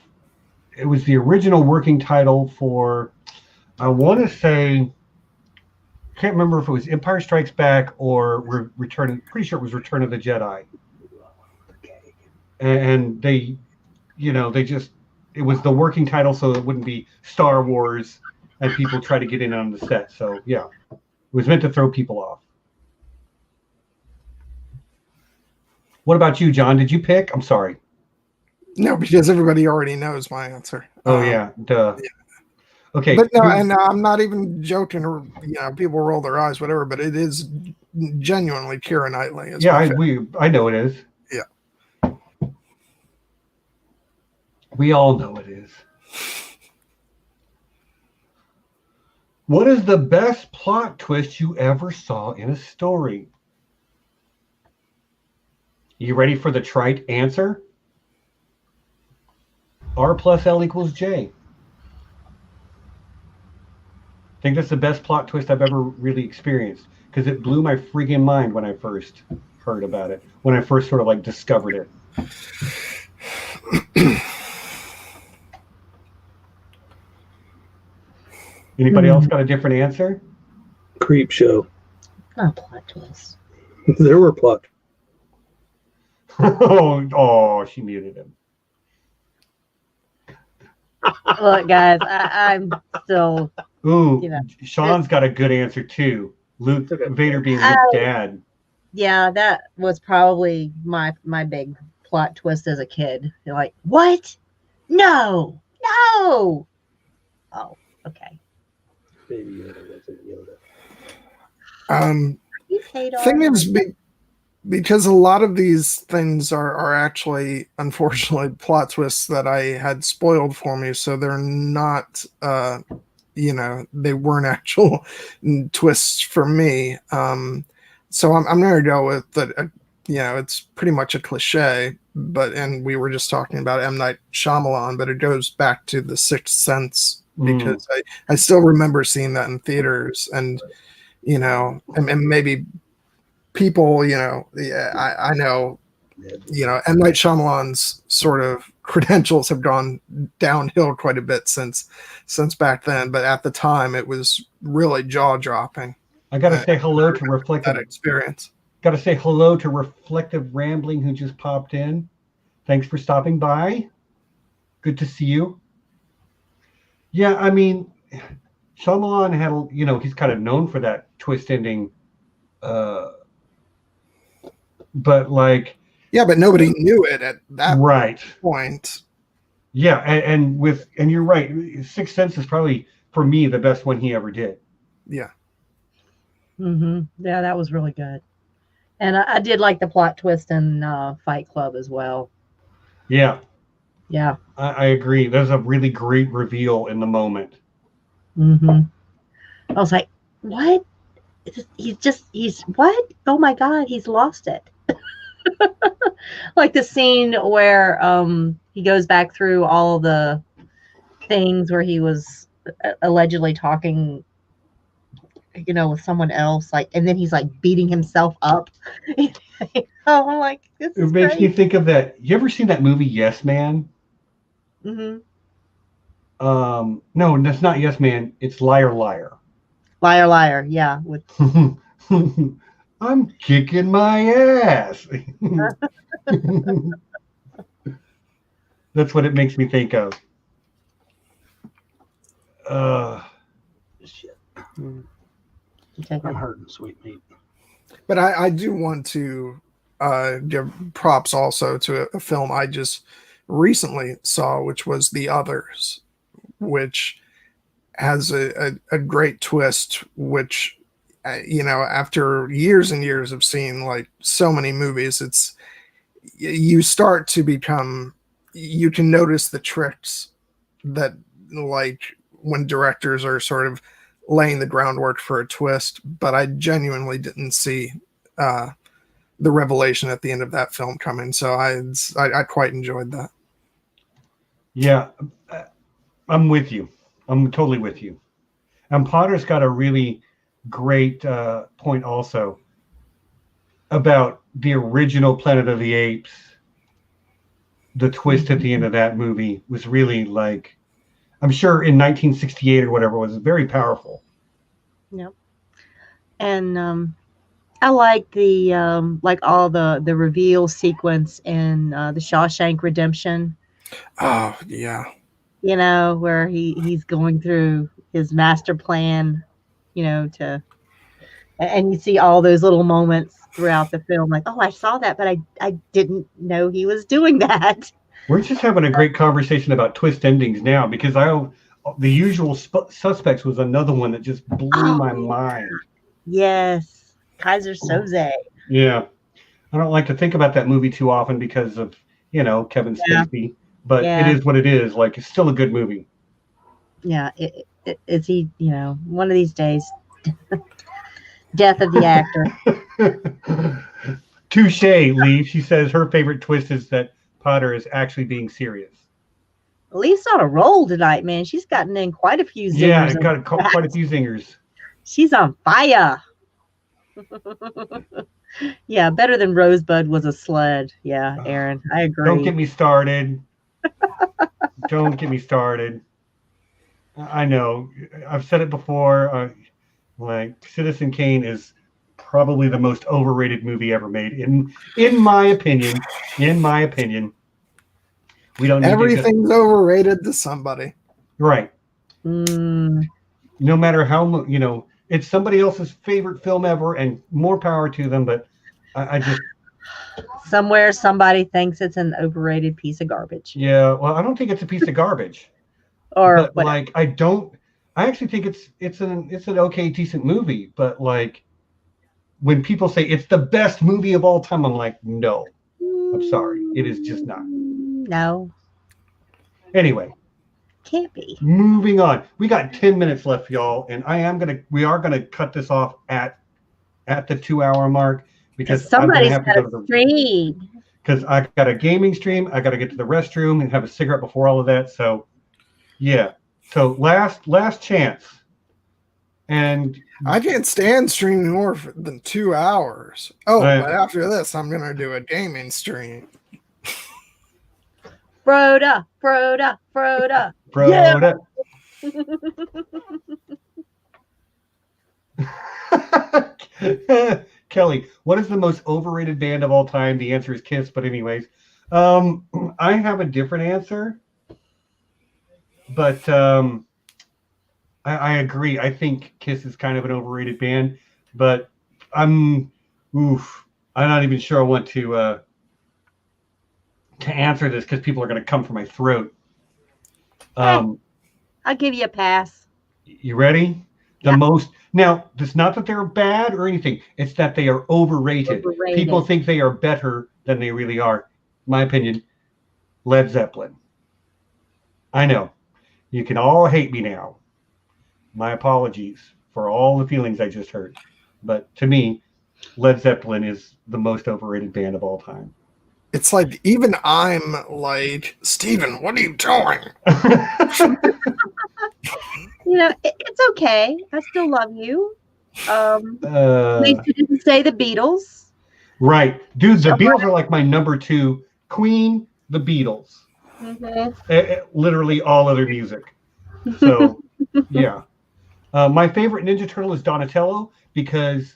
it was the original working title for, I want to say, can't remember if it was Empire Strikes Back or pretty sure it was Return of the Jedi. And they, it was the working title so it wouldn't be Star Wars and people try to get in on the set. So yeah, it was meant to throw people off. What about you, John? Did you pick? I'm sorry. No, because everybody already knows my answer. Oh yeah, duh. Yeah. Okay, but no, and I'm not even joking, or people roll their eyes, whatever. But it is genuinely Keira Knightley. Yeah, I know it is. Yeah, we all know it is. What is the best plot twist you ever saw in a story? You ready for the trite answer? R plus L equals J. I think that's the best plot twist I've ever really experienced because it blew my freaking mind when I first heard about it, when I first sort of like discovered it. Anybody else got a different answer? Creep show. Not a plot twist. There were plot. Oh, she muted him. Look, guys, I'm still. Ooh, Sean's got a good answer too. Vader being Luke's dad. Yeah, that was probably my big plot twist as a kid. You're like, what? No. Oh, okay. Baby Yoda wasn't Yoda. Thing is, because a lot of these things are actually, unfortunately, plot twists that I had spoiled for me, so they're not, they weren't actual twists for me. So I'm going to go with that. It's pretty much a cliche, and we were just talking about M. Night Shyamalan, but it goes back to The Sixth Sense because I still remember seeing that in theaters, and and maybe people, I know, M. Night Shyamalan's sort of credentials have gone downhill quite a bit since back then, but at the time it was really jaw-dropping. I got to say hello to Reflective experience. Got to say hello to Reflective Rambling who just popped in. Thanks for stopping by. Good to see you. Yeah, I mean, Shyamalan had, he's kind of known for that twist ending. But like, yeah, but nobody knew it at that point. Yeah, and you're right. Sixth Sense is probably for me the best one he ever did. Yeah. Yeah, that was really good, and I did like the plot twist in Fight Club as well. Yeah. Yeah. I agree. There's a really great reveal in the moment. I was like, what? He's what? Oh my God, he's lost it. Like the scene where he goes back through all the things where he was allegedly talking, with someone else, like, and then he's like beating himself up. I'm like, this is it makes great. me think of that. You ever seen that movie Yes Man? No, that's not Yes Man. It's Liar Liar. Liar Liar, yeah. With I'm kicking my ass. That's what it makes me think of. Shit. I'm hurting, sweet meat. But I do want to give props also to a film I just recently saw, which was The Others, which has a great twist, which, after years and years of seeing like so many movies, you start to become, you can notice the tricks that, like, when directors are sort of laying the groundwork for a twist, but I genuinely didn't see the revelation at the end of that film coming. So I quite enjoyed that. Yeah, I'm with you. I'm totally with you. And Potter's got a really great point also about the original Planet of the Apes. The twist at the end of that movie was really like, I'm sure in 1968 or whatever, was very powerful. Yep. And I like the all the reveal sequence in the Shawshank Redemption. Oh yeah. You know, where he's going through his master plan, you know, and you see all those little moments throughout the film, like, oh, I saw that, but I didn't know he was doing that. We're just having a great conversation about twist endings now, because The Usual Suspects was another one that just blew my mind. Yes, Kaiser Soze. Yeah, I don't like to think about that movie too often because of Kevin Spacey, but it is what it is. Like, it's still a good movie. Yeah, is he? One of these days, death of the actor. Touche, Lee. She says her favorite twist is that Potter is actually being serious. Lee's on a roll tonight, man. She's gotten in quite a few zingers. Yeah, got quite a few zingers. She's on fire. Yeah, better than Rosebud was a sled. Yeah, Aaron, I agree. Don't get me started. Don't get me started. I know. I've said it before. Like, Citizen Kane is probably the most overrated movie ever made, in my opinion. In my opinion. We don't need everything's overrated to somebody. Right. No matter how it's somebody else's favorite film ever, and more power to them, but I just somewhere somebody thinks it's an overrated piece of garbage. Yeah, well, I don't think it's a piece of garbage. Or but like, I actually think it's an okay, decent movie, but like, when people say it's the best movie of all time, I'm like, no. I'm sorry. It is just not. No. Anyway. Can't be. Moving on. We got 10 minutes left, y'all, and we are gonna cut this off at the 2-hour mark, because somebody's got to stream. Because I got a gaming stream, I got to get to the restroom and have a cigarette before all of that. So, yeah. So last chance. And I can't stand streaming more than 2 hours. Oh, but after this, I'm gonna do a gaming stream. Froda. Yeah. Kelly, what is the most overrated band of all time? The answer is Kiss, but anyways. I have a different answer. But I agree. I think Kiss is kind of an overrated band, but I'm not even sure I want to answer this, because people are going to come for my throat. I'll give you a pass. You ready? Now, it's not that they're bad or anything. It's that they are overrated. People think they are better than they really are. My opinion, Led Zeppelin. I know. You can all hate me now. My apologies for all the feelings I just hurt. But to me, Led Zeppelin is the most overrated band of all time. It's like, even I'm like, Steven, what are you doing? It's okay. I still love you. At least you didn't say the Beatles. Right. Dude, the Beatles are like my number 2. Queen, the Beatles. Mm-hmm. Literally all other music. So, yeah. My favorite Ninja Turtle is Donatello, because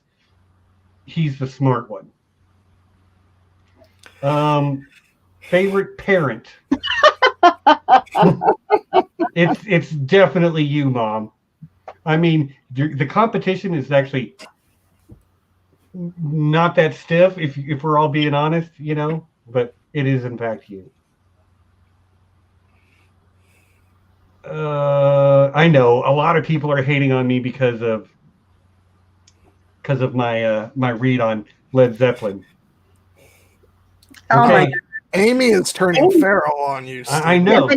he's the smart one. Favorite parent. It's definitely you, Mom. I mean, the competition is actually not that stiff, if we're all being honest, but it is in fact you. I know a lot of people are hating on me because of my my read on Led Zeppelin. Oh my God. Aemy is turning feral on you, Steve. I know.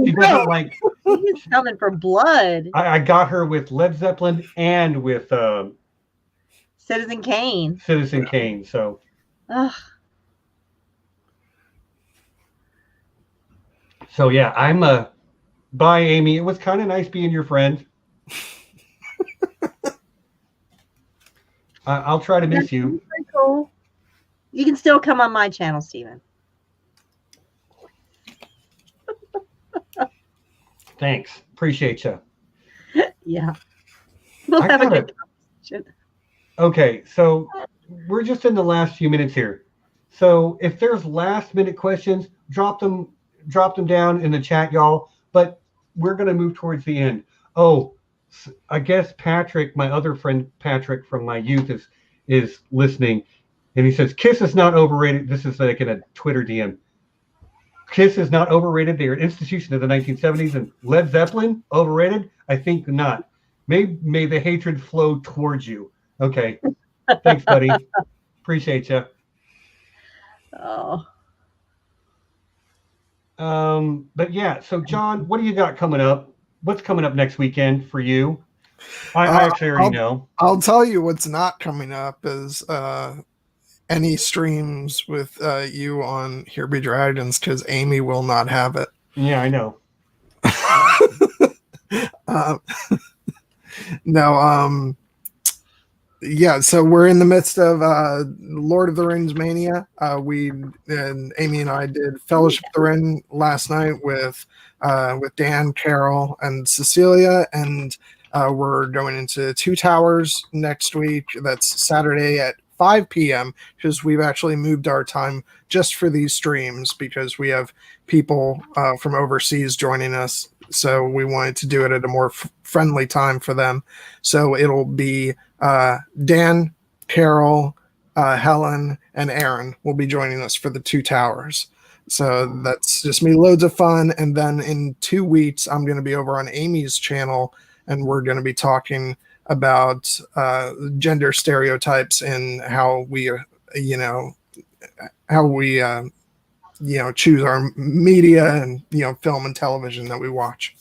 He's coming for blood. I got her with Led Zeppelin and with Citizen Kane. Citizen Kane. So Ugh. yeah, I'm bye, Amy. It was kind of nice being your friend. I'll try to miss you. Pretty cool. You can still come on my channel, Steven. Thanks. Appreciate you. Yeah. We'll I have a gotta- good conversation. Okay, so we're just in the last few minutes here. So if there's last minute questions, drop them down in the chat, y'all. But we're gonna move towards the end. Oh, I guess Patrick, my other friend Patrick from my youth, is listening, and he says Kiss is not overrated. This is like in a Twitter DM. Kiss is not overrated. They are an institution of the 1970s, and Led Zeppelin overrated? I think not. May the hatred flow towards you. Okay. Thanks, buddy. Appreciate you. Oh. But yeah, so John, what do you got coming up? What's coming up next weekend for you? I actually already know. I'll tell you what's not coming up is any streams with you on Here Be Dragons, because Aemy will not have it. Yeah, I know. No, yeah, so we're in the midst of Lord of the Rings mania. Aemy and I did Fellowship of the Ring last night with Dan, Carol, and Cecilia, and we're going into Two Towers next week. That's Saturday at 5 p.m. because we've actually moved our time just for these streams because we have people from overseas joining us. So we wanted to do it at a more friendly time for them. So it'll be Dan, Carol, Helen, and Aaron will be joining us for the Two Towers. So that's just me, loads of fun. And then in 2 weeks, I'm going to be over on Amy's channel, and we're going to be talking about gender stereotypes and how we, choose our media and, film and television that we watch.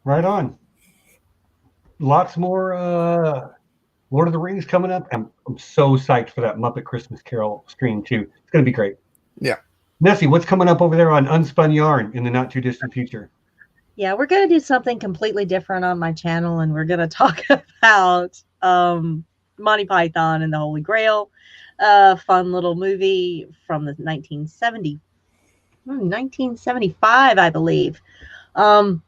Right on. Lots more Lord of the Rings coming up. I'm so psyched for that Muppet Christmas Carol stream too. It's going to be great. Yeah. Nessie, what's coming up over there on Unspun Yarn in the not too distant future? Yeah, we're going to do something completely different on my channel, and we're going to talk about Monty Python and the Holy Grail, fun little movie from the 1975, I believe. It's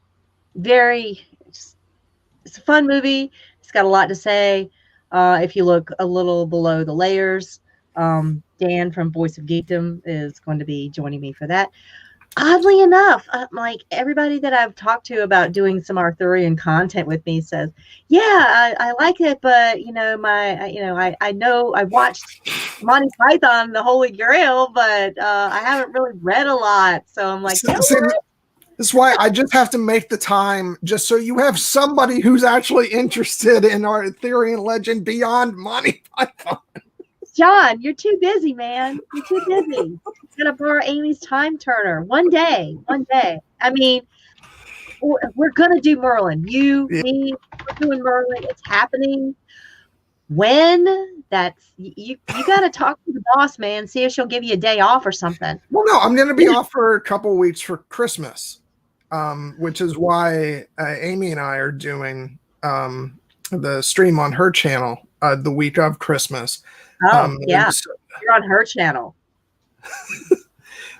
a fun movie. It's got a lot to say. If you look a little below the layers, Dan from Voice of Geekdom is going to be joining me for that. Oddly enough, like everybody that I've talked to about doing some Arthurian content with me says, yeah, I like it, but I know I watched Monty Python, the Holy Grail, but I haven't really read a lot. So I'm like, This is why I just have to make the time just so you have somebody who's actually interested in Arthurian legend beyond Monty Python. John, you're too busy, man. You're too busy. It's gonna borrow Amy's time turner. One day. I mean, we're gonna do Merlin. Me, we're doing Merlin. It's happening. When? That's you gotta talk to the boss, man. See if she'll give you a day off or something. Well, no, I'm gonna be off for a couple of weeks for Christmas, which is why Aemy and I are doing the stream on her channel the week of Christmas. Oh, yeah. You're on her channel.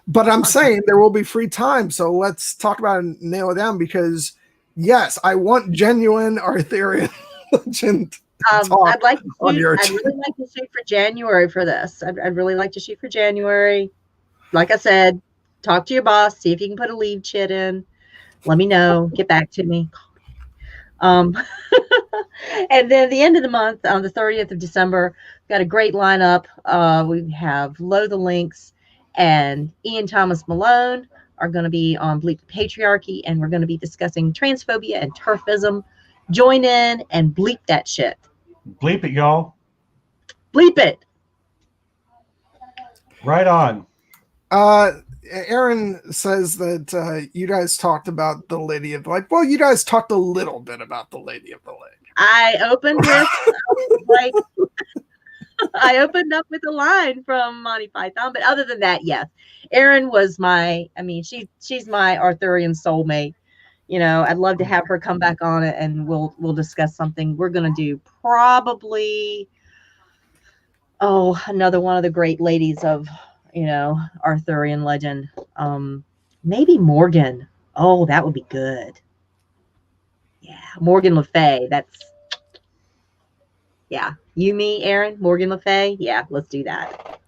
But I'm saying there will be free time. So let's talk about it and nail it down because, yes, I want genuine Arthurian legend. I'd really like to shoot for January for this. I'd really like to shoot for January. Like I said, talk to your boss. See if you can put a lead chit in. Let me know. Get back to me. And then the end of the month, on the 30th of December, got a great lineup. We have Low the Links and Ian Thomas Malone are going to be on Bleep the Patriarchy, and we're going to be discussing transphobia and turfism. Join in and bleep that shit. Bleep it, y'all. Bleep it. Right on. Aaron says that you guys talked about the Lady of the Lake. Well, you guys talked a little bit about the Lady of the Lake. I opened with like I opened up with a line from Monty Python, but other than that, yes, Erin was she's my Arthurian soulmate. I'd love to have her come back on it, and we'll discuss something. We're gonna do probably another one of the great ladies of Arthurian legend. Maybe Morgan. Oh, that would be good. Yeah, Morgan Le Fay. You, me, Aaron, Morgan Le Fay. Yeah, let's do that.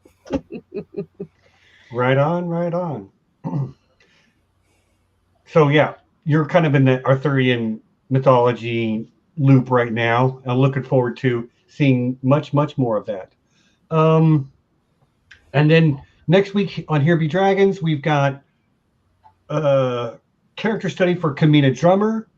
Right on. So yeah, you're kind of in the Arthurian mythology loop right now. I'm looking forward to seeing much more of that. And then next week on Here Be Dragons, we've got a character study for Kamina Drummer,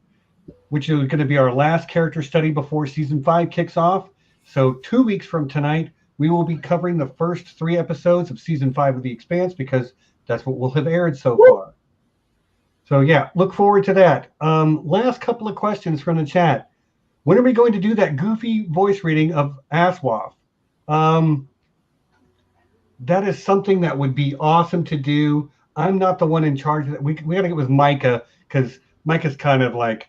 which is going to be our last character study before season 5 kicks off. So 2 weeks from tonight, we will be covering the first 3 episodes of season 5 of The Expanse, because that's what will have aired so far. So yeah, look forward to that. Last couple of questions from the chat. When are we going to do that goofy voice reading of Aswaf? That is something that would be awesome to do. I'm not the one in charge of that. We got to get with Micah, because Micah's kind of like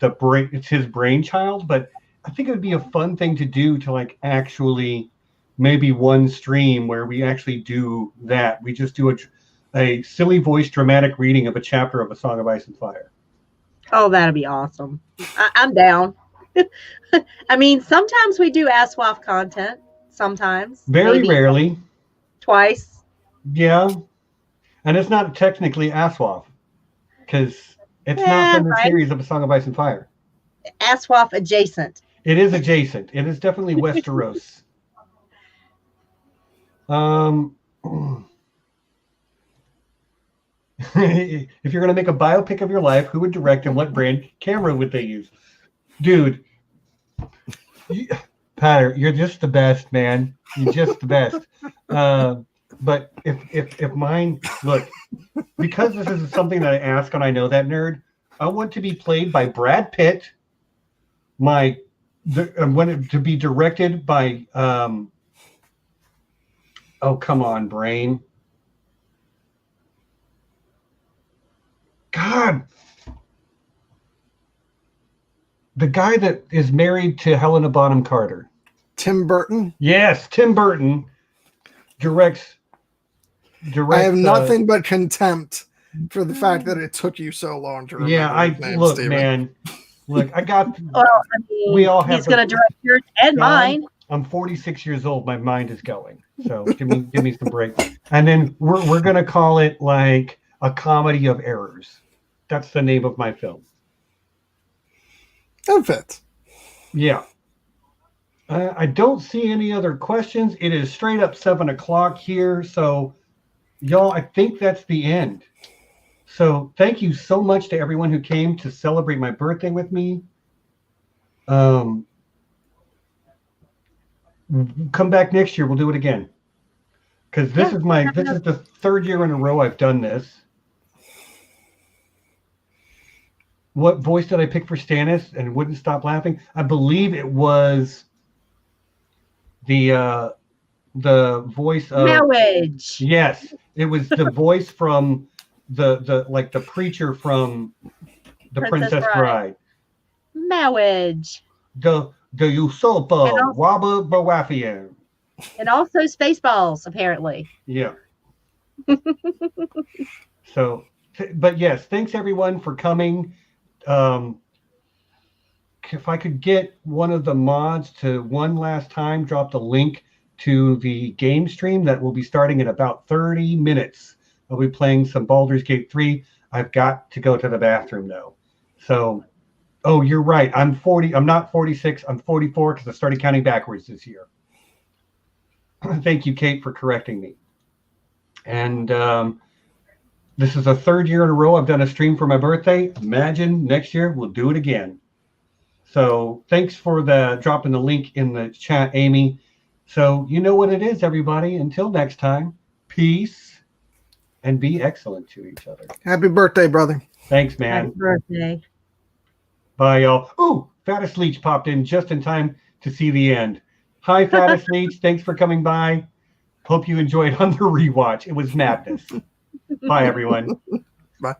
it's his brainchild, but I think it would be a fun thing to do, to like actually maybe one stream where we actually do that. We just do a silly voice dramatic reading of a chapter of A Song of Ice and Fire. Oh, that'd be awesome. I'm down. Sometimes we do Aswaf content. Sometimes. Very rarely. Twice. Yeah. And it's not technically Aswaf, because it's not from the series of A Song of Ice and Fire. Aswaf adjacent. It is adjacent. It is definitely Westeros. If you're going to make a biopic of your life, who would direct and what brand camera would they use? Dude, Peadar, you're just the best, man. You're just the best. But if mine, look, because this is something that I ask and I know that nerd, I want to be played by Brad Pitt. I want it to be directed by oh, come on, brain. God. The guy that is married to Helena Bonham Carter. Tim Burton? Yes, Tim Burton directs. I have nothing but contempt for the fact that it took you so long to remember. Yeah, his name, look, Steven. man. Look, I got. Well, we all have. He's going to direct yours and mine. I'm 46 years old. My mind is going. So give me some break. And then we're going to call it like A Comedy of Errors. That's the name of my film. That fits. Yeah. I don't see any other questions. It is straight up 7:00 here. So, y'all, I think that's the end. So thank you so much to everyone who came to celebrate my birthday with me. Come back next year. We'll do it again. Because this is the 3rd year in a row I've done this. What voice did I pick for Stannis and wouldn't stop laughing? I believe it was the voice of Marriage. Yes, it was the voice from the preacher from the Princess Bride. Marriage. The usurper, Robert Baratheon. And also Spaceballs, apparently. Yeah. So, but yes, thanks everyone for coming. If I could get one of the mods to one last time drop the link to the game stream that will be starting in about 30 minutes. I'll be playing some Baldur's Gate 3. I've got to go to the bathroom though. So, oh, you're right. I'm 40. I'm not 46. I'm 44 because I started counting backwards this year. Thank you, Kate, for correcting me. And this is the 3rd year in a row I've done a stream for my birthday. Imagine next year we'll do it again. So thanks for dropping the link in the chat, Aemy. So you know what it is, everybody. Until next time, peace and be excellent to each other. Happy birthday, brother. Thanks, man. Happy birthday. Bye, y'all. Ooh, Fattest Leech popped in just in time to see the end. Hi, Fattest Leech. Thanks for coming by. Hope you enjoyed on the rewatch. It was madness. Bye, everyone. Bye.